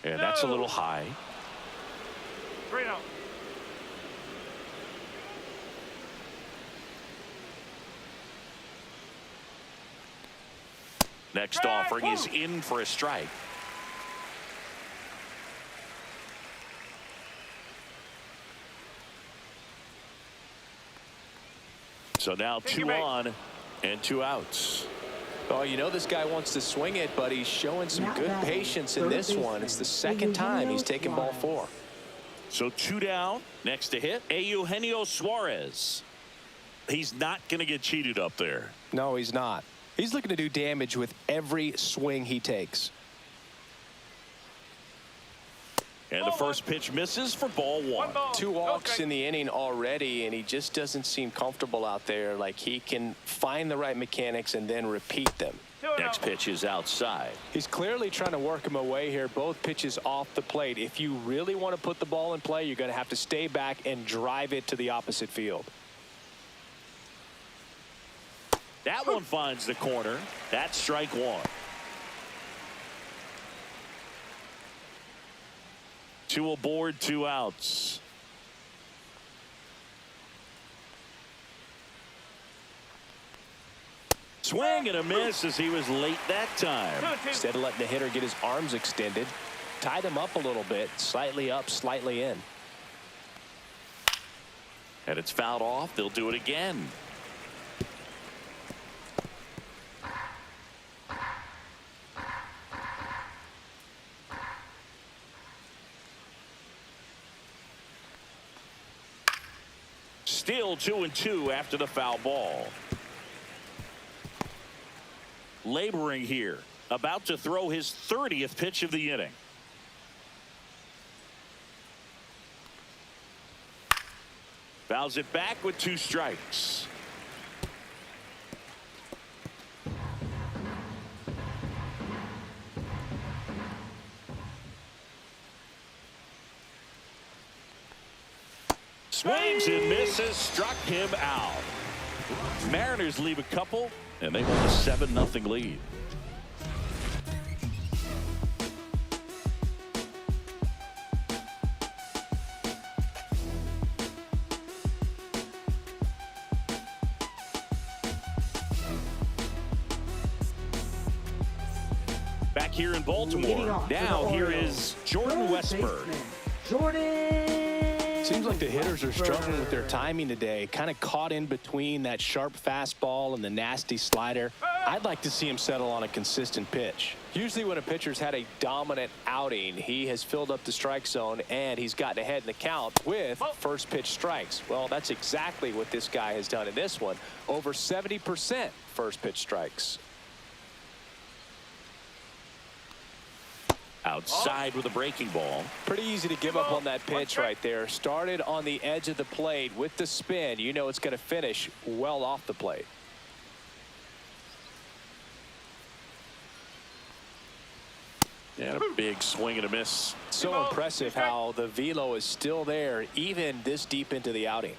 And that's a little high.
3-0.
Next offering is in for a strike. So now 2 on and 2 outs.
Oh, you know this guy wants to swing it, but he's showing some good patience in this one. It's the second time he's taken ball 4.
So 2 down. Next to hit, Eugenio Suarez. He's not going to get cheated up there.
No, he's not. He's looking to do damage with every swing he takes.
And the first pitch misses for ball 1.
2 walks in the inning already, and he just doesn't seem comfortable out there. Like he can find the right mechanics and then repeat them.
Next pitch is outside.
He's clearly trying to work him away here. Both pitches off the plate. If you really want to put the ball in play, you're going to have to stay back and drive it to the opposite field.
That one finds the corner. That's strike 1. 2 aboard, 2 outs. Swing and a miss as he was late that time.
Instead of letting the hitter get his arms extended, tied him up a little bit, slightly up, slightly in.
And it's fouled off. They'll do it again. Still 2-2 after the foul ball. Laboring here, about to throw his 30th pitch of the inning. Fouls it back with 2 strikes. Swings and misses, struck him out. Mariners leave a couple, and they hold a 7-0 lead. Back here in Baltimore, now here is Jordan Westburg.
Seems like the hitters are struggling with their timing today, kind of caught in between that sharp fastball and the nasty slider. I'd like to see him settle on a consistent pitch. Usually when a pitcher's had a dominant outing, he has filled up the strike zone and he's gotten ahead in the count with first pitch strikes. Well, that's exactly what this guy has done in this one. Over 70% first pitch strikes.
Outside with a breaking ball.
Pretty easy to give up on that pitch right there. Started on the edge of the plate with the spin. You know it's going to finish well off the plate.
And a big swing and a miss.
So impressive how the velo is still there even this deep into the outing.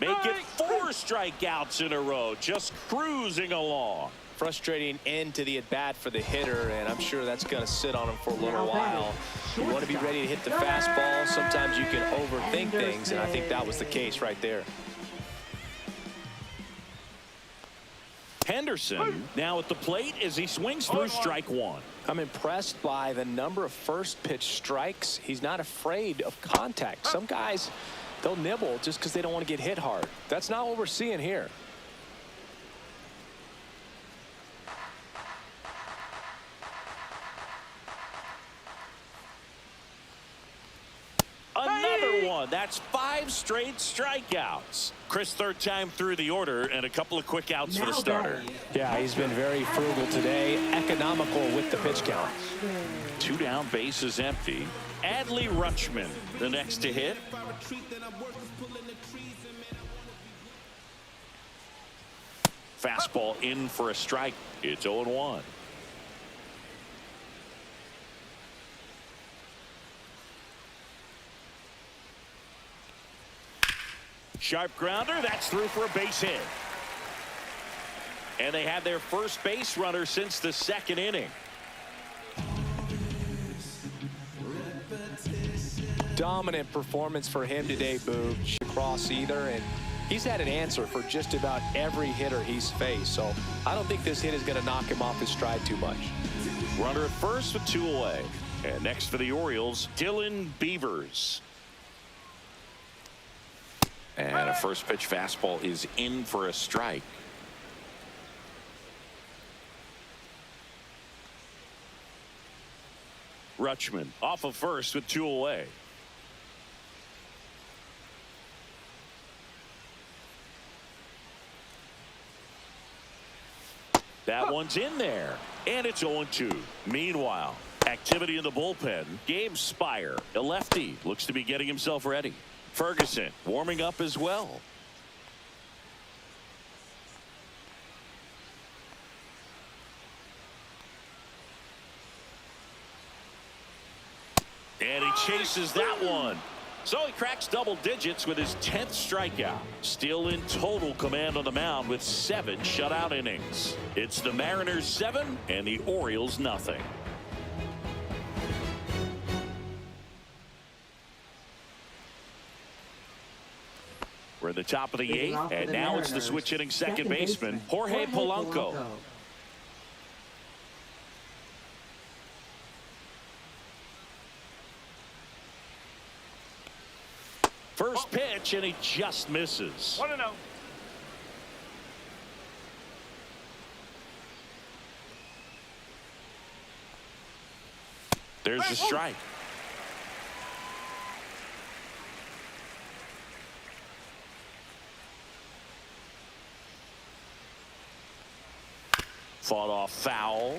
Make it 4 strikeouts in a row, just cruising along.
Frustrating end to the at-bat for the hitter, and I'm sure that's going to sit on him for a little while. You want to be ready to hit the fastball. Sometimes you can overthink things, and I think that was the case right there.
Henderson now at the plate as he swings through strike 1.
I'm impressed by the number of first pitch strikes. He's not afraid of contact. Some guys, they'll nibble just because they don't want to get hit hard. That's not what we're seeing here.
Another one. That's 5 straight strikeouts. Chris, third time through the order and a couple of quick outs for the starter.
Yeah, he's been very frugal today. Economical with the pitch count.
2 down, bases empty. Adley Rutschman, the next to hit. Fastball in for a strike. It's 0-1. Sharp grounder. That's through for a base hit. And they had their first base runner since the second inning.
Dominant performance for him today, Boog. Across either, and he's had an answer for just about every hitter he's faced. So I don't think this hit is going to knock him off his stride too much.
Runner at first with 2 away. And next for the Orioles, Dylan Beavers. And a first pitch fastball is in for a strike. Rutschman off of first with 2 away. That one's in there, and it's 0-2. Meanwhile, activity in the bullpen. Gabe Spire, a lefty, looks to be getting himself ready. Ferguson warming up as well. And he chases that one. So he cracks double digits with his 10th strikeout. Still in total command on the mound with 7 shutout innings. It's the Mariners 7 and the Orioles nothing. We're at the top of the 8th, and now it's the switch hitting second baseman, Jorge Polanco. First pitch, and he just misses.
1-0.
There's the strike. Fought off foul.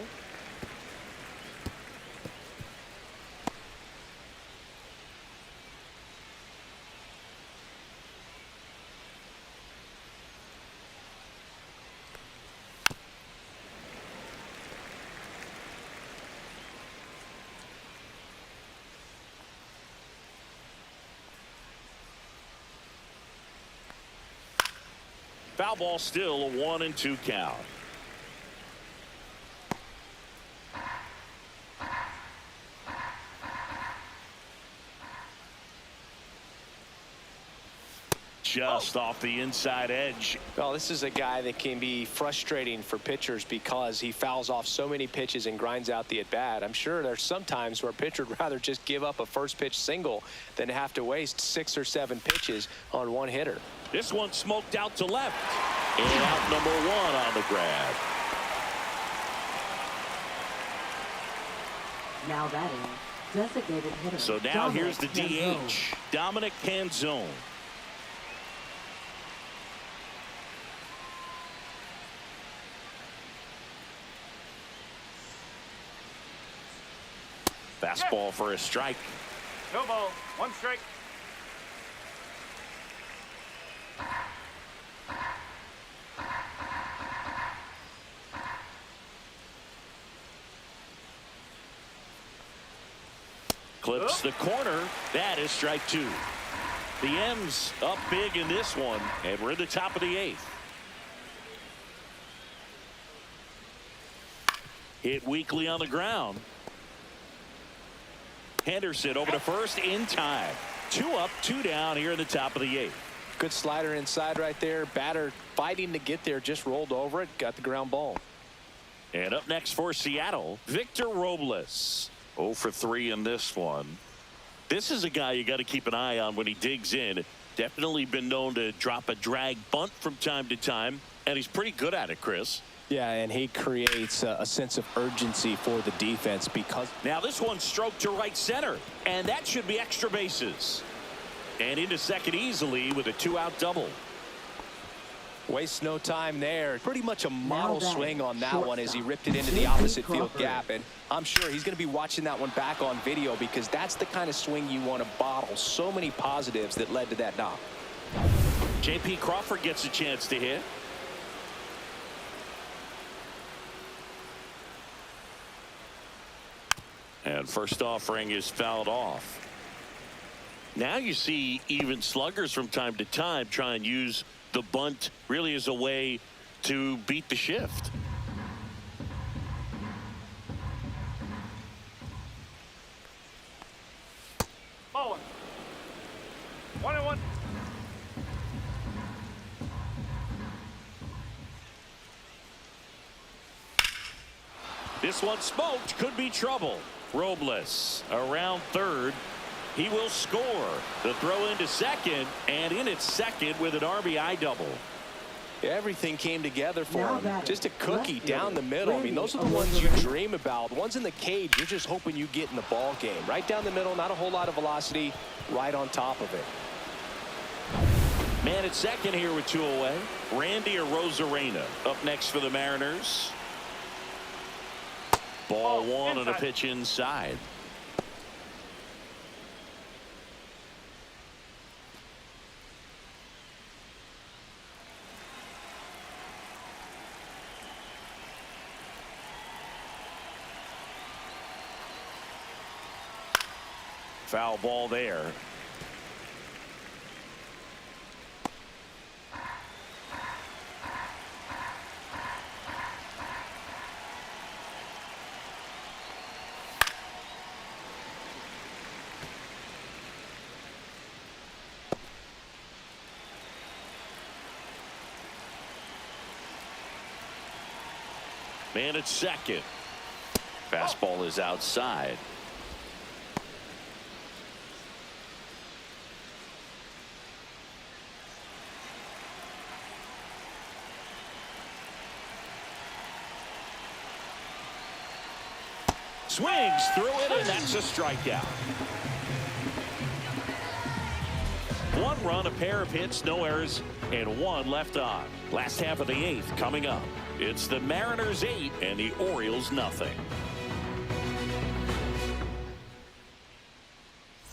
Foul ball, still a 1-2 count. Just off the inside edge.
Well, this is a guy that can be frustrating for pitchers because he fouls off so many pitches and grinds out the at-bat. I'm sure there's some times where a pitcher would rather just give up a first pitch single than have to waste 6 or 7 pitches on one hitter.
This one smoked out to left. And out number 1 on the grab.
Now batting, designated hitter.
So now here's the DH, Dominic Canzone. Fastball for a strike.
No ball. 1 strike.
Clips the corner. That is strike 2. The M's up big in this one, and we're at the top of the 8th. Hit weakly on the ground. Henderson over to first in time. 2 up, 2 down here in the top of the 8th.
Good slider inside right there. Batter fighting to get there, just rolled over it, got the ground ball.
And up next for Seattle, Victor Robles. 0 for 3 in this one. This is a guy you got to keep an eye on when he digs in. Definitely been known to drop a drag bunt from time to time, and he's pretty good at it, Chris.
Yeah, and he creates a sense of urgency for the defense because
now this one stroked to right center, and that should be extra bases. And into second easily with a 2-out double.
wastes no time there. Pretty much a model swing on that one as he ripped it into the opposite field gap, and I'm sure he's going to be watching that one back on video because that's the kind of swing you want to bottle. So many positives that led to that knock.
J.P. Crawford gets a chance to hit. And first offering is fouled off. Now you see even sluggers from time to time try and use the bunt really as a way to beat the shift.
Ball 1. 1-1.
This one smoked, could be trouble. Robles around third. He will score. The throw into second, and in at second with an RBI double.
Everything came together for
Now
him.
that
Just a
is
cookie
left
down the
fielder,
middle. I mean,
Randy
those are the ones you
Orioles.
dream about. The ones in the cage, you're just hoping you get in the ball game. Right down the middle, not a whole lot of velocity, right on top of it.
Man at second here with 2 away. Randy Arozarena up next for the Mariners. Ball one on a pitch inside. Foul ball there. Man at second. Fastball is outside. Swings through it, and that's a strikeout. 1 run, a pair of hits, no errors, and 1 left on. Last half of the 8th coming up. It's the Mariners 8 and the Orioles nothing.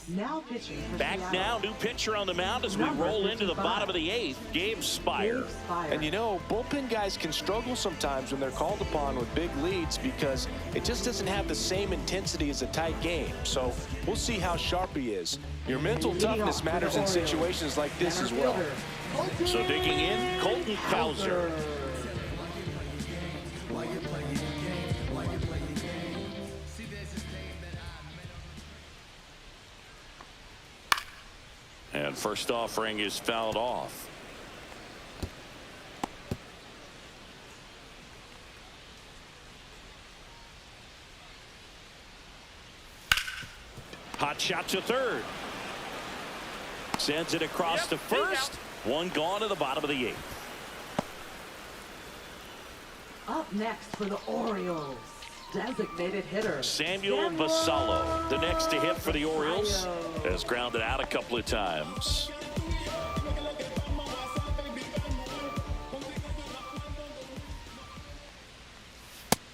Now pitching for
Back
Seattle.
now, new pitcher on the mound as we
Number
roll into the
55.
bottom of the 8th. Gabe Spire.
Dave Spire.
And you know, bullpen guys can struggle sometimes when they're called upon with big leads because it just doesn't have the same intensity as a tight game. So we'll see how sharp he is. Your mental toughness matters in situations like this as well.
So digging in, Colton Cowser. And first offering is fouled off. Hot shot to third. Sends it across to first. 1 gone to the bottom of the 8th.
Up next for the Orioles, designated hitter
Samuel Basallo, the next to hit for the Orioles, has grounded out a couple of times.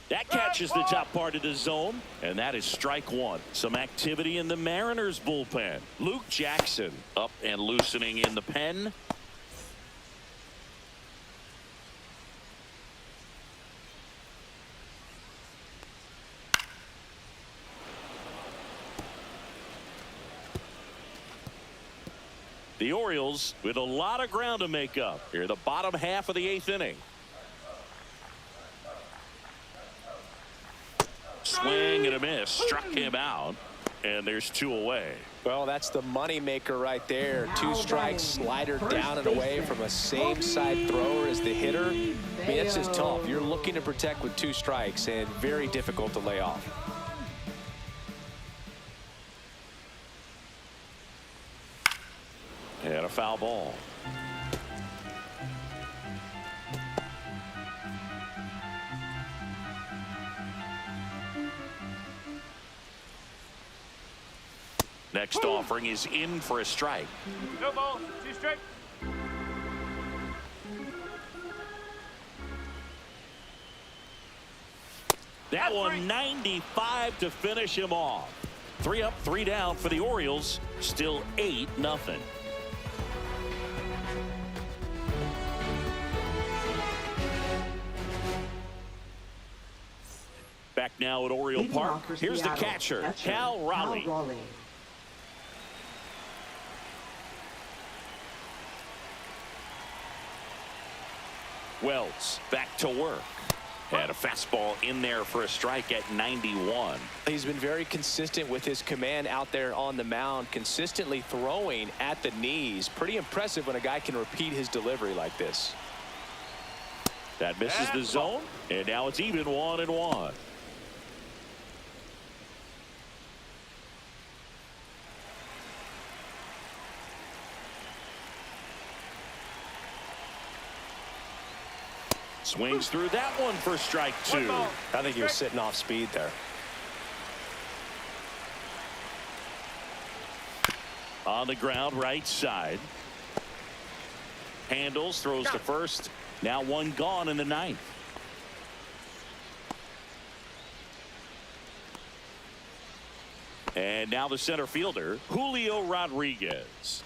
That catches the top part of the zone, and that is strike 1. Some activity in the Mariners bullpen. Luke Jackson up and loosening in the pen. The Orioles with a lot of ground to make up here, the bottom half of the 8th inning. Swing and a miss, struck him out, and there's 2 away.
Well, that's the money maker right there. 2 strikes, slider down and away from a same side thrower as the hitter. I mean, that's just tough. You're looking to protect with 2 strikes and very difficult to lay off.
And a foul ball. Next offering is in for a strike.
No ball. 2 strike.
That one 95 to finish him off. 3 up, 3 down for the Orioles. Still 8-0. Back now at Oriole
Leading
Park.
off for
Here's the
Seattle,
catcher, Cal Raleigh.
Cal Raleigh.
Wells back to work. And a fastball in there for a strike at 91.
He's been very consistent with his command out there on the mound, consistently throwing at the knees. Pretty impressive when a guy can repeat his delivery like this.
That misses the zone, and now it's even 1-1. Swings through that one for strike 2.
I think he was sitting off speed there.
On the ground, right side. Handles, throws to first. Now one gone in the ninth. And now the center fielder, Julio Rodriguez.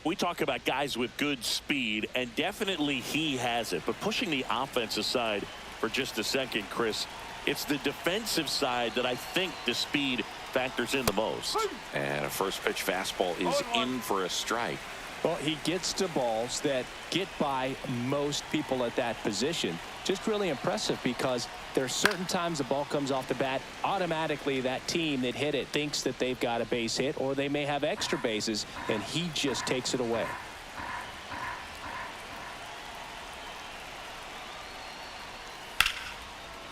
We talk about guys with good speed, and definitely he has it. But pushing the offense aside for just a second, Chris, it's the defensive side that I think the speed factors in the most. And a first pitch fastball is in for a strike.
Well, he gets to balls that get by most people at that position. Just really impressive because there's certain times the ball comes off the bat, automatically that team that hit it thinks that they've got a base hit, or they may have extra bases, and he just takes it away.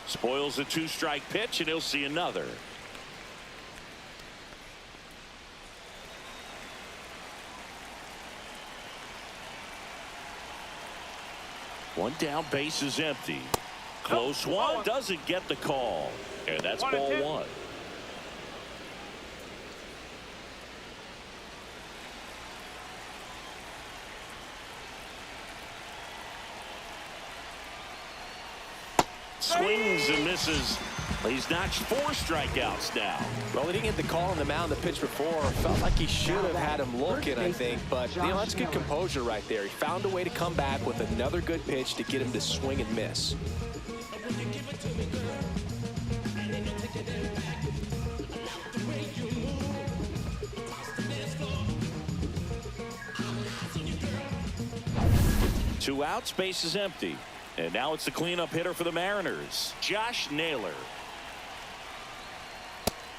Spoils a 2-strike pitch, and he'll see another. One down, base is empty. Close one, doesn't get the call. And that's ball 1. Swings and misses. He's notched 4 strikeouts now.
Well, he didn't get the call on the mound the pitch before. Felt like he should have had him looking, I think. But, you know, that's good composure right there. He found a way to come back with another good pitch to get him to swing and miss.
Two outs, base is empty. And now it's the cleanup hitter for the Mariners, Josh Naylor.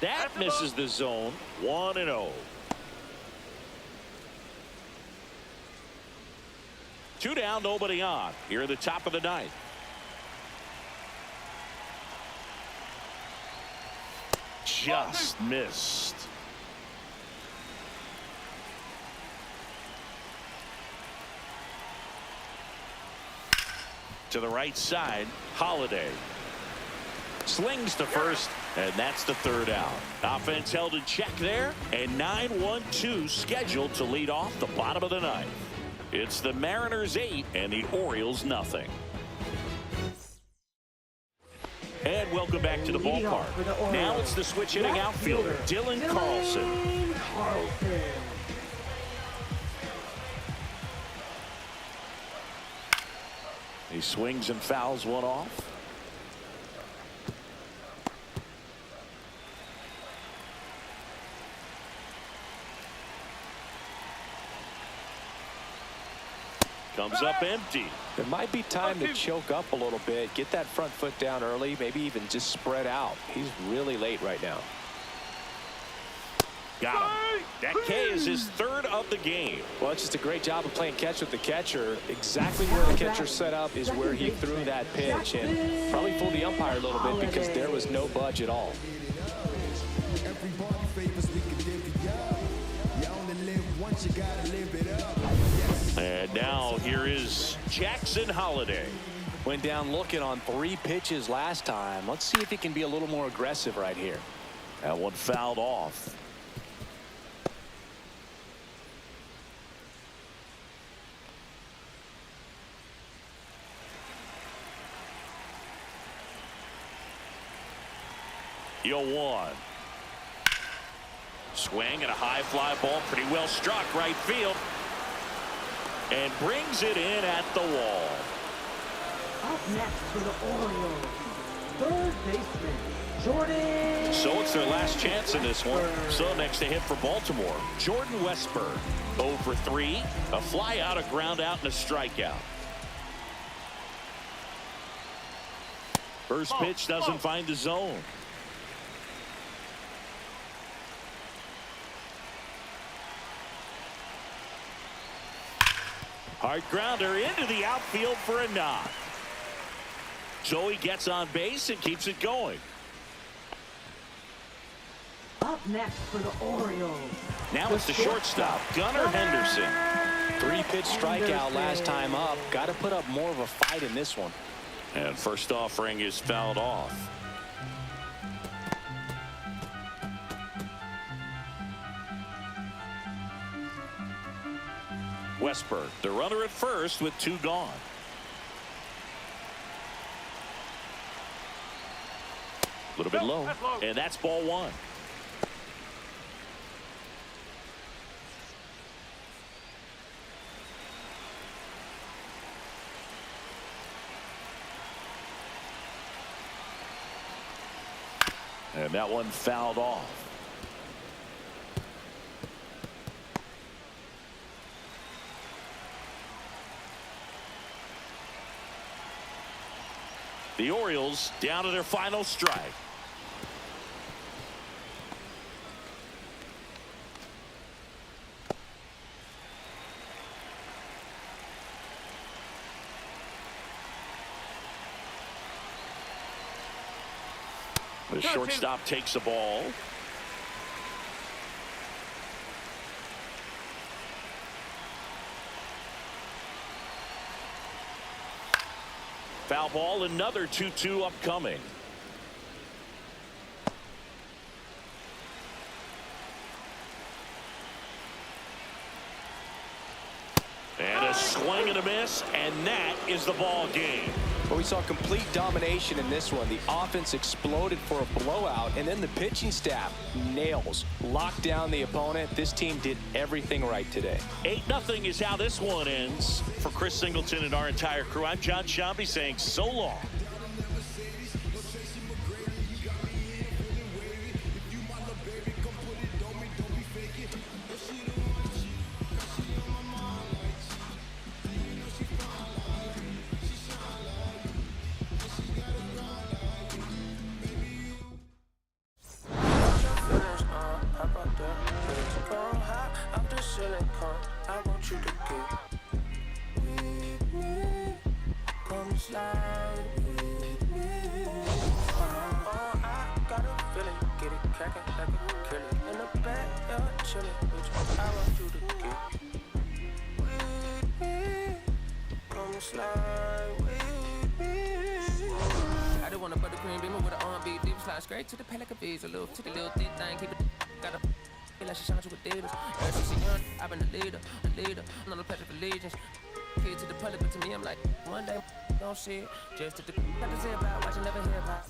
That misses the zone. 1-0. 2 down, nobody on. Here at the top of the ninth. Just missed. To the right side, Holiday. Slings to first, and that's the 3rd out. Offense held in check there, and 9-1-2 scheduled to lead off the bottom of the ninth. It's the Mariners 8 and the Orioles nothing. And welcome back to the ballpark. Now it's the switch hitting outfielder, Dylan Carlson. He swings and fouls one off. Comes up empty.
There might be time to choke up a little bit, get that front foot down early, maybe even just spread out. He's really late right now.
Got him. That K is his 3rd of the game.
Well, it's just a great job of playing catch with the catcher. Exactly where the catcher set up is where he threw that pitch, and probably fooled the umpire a little bit because there was no budge at all.
And now here is Jackson Holiday.
Went down looking on 3 pitches last time. Let's see if he can be a little more aggressive right here.
That one fouled off. Yo, 1. Swing and a high fly ball, pretty well struck right field, and brings it in at the wall.
Up next for the Orioles, third baseman, Jordan.
So it's their last chance in this one. So next to hit for Baltimore, Jordan Westberg. 0 for 3, a fly out, a ground out, and a strikeout. First pitch doesn't find the zone. Hard grounder into the outfield for a knock. So he gets on base and keeps it going.
Up next for the Orioles.
Now it's the shortstop, Gunnar Henderson.
3-pitch strikeout last time up. Got to put up more of a fight in this one.
And first offering is fouled off. Westberg, the runner at first with 2 gone. A little bit low, and that's ball 1. And that one fouled off. The Orioles down to their final strike. The shortstop takes the ball. Foul ball, another 2-2 upcoming. And a swing and a miss, and that is the ball game.
But we saw complete domination in this one. The offense exploded for a blowout, and then the pitching staff nails, locked down the opponent. This team did everything right today.
8-0 is how this one ends. For Chris Singleton and our entire crew, I'm John Shambi saying so long.
I want you to get with me. Come slide with me. I got a feeling, get it cracking like a kill it. In the back, yeah, chillin' with you. I want you to get with me. Come slide with me. I just want a buttercream beamer with an R&B deep slide straight to the pellet of bees. A little thick thing, keep it. Got a like she shines with Davis. Ever since she young, I've been a leader. I'm on the pledge of allegiance. Kid to the public, but to me, I'm like, one day, don't see it. Just to the, got to say about watching, never hear about.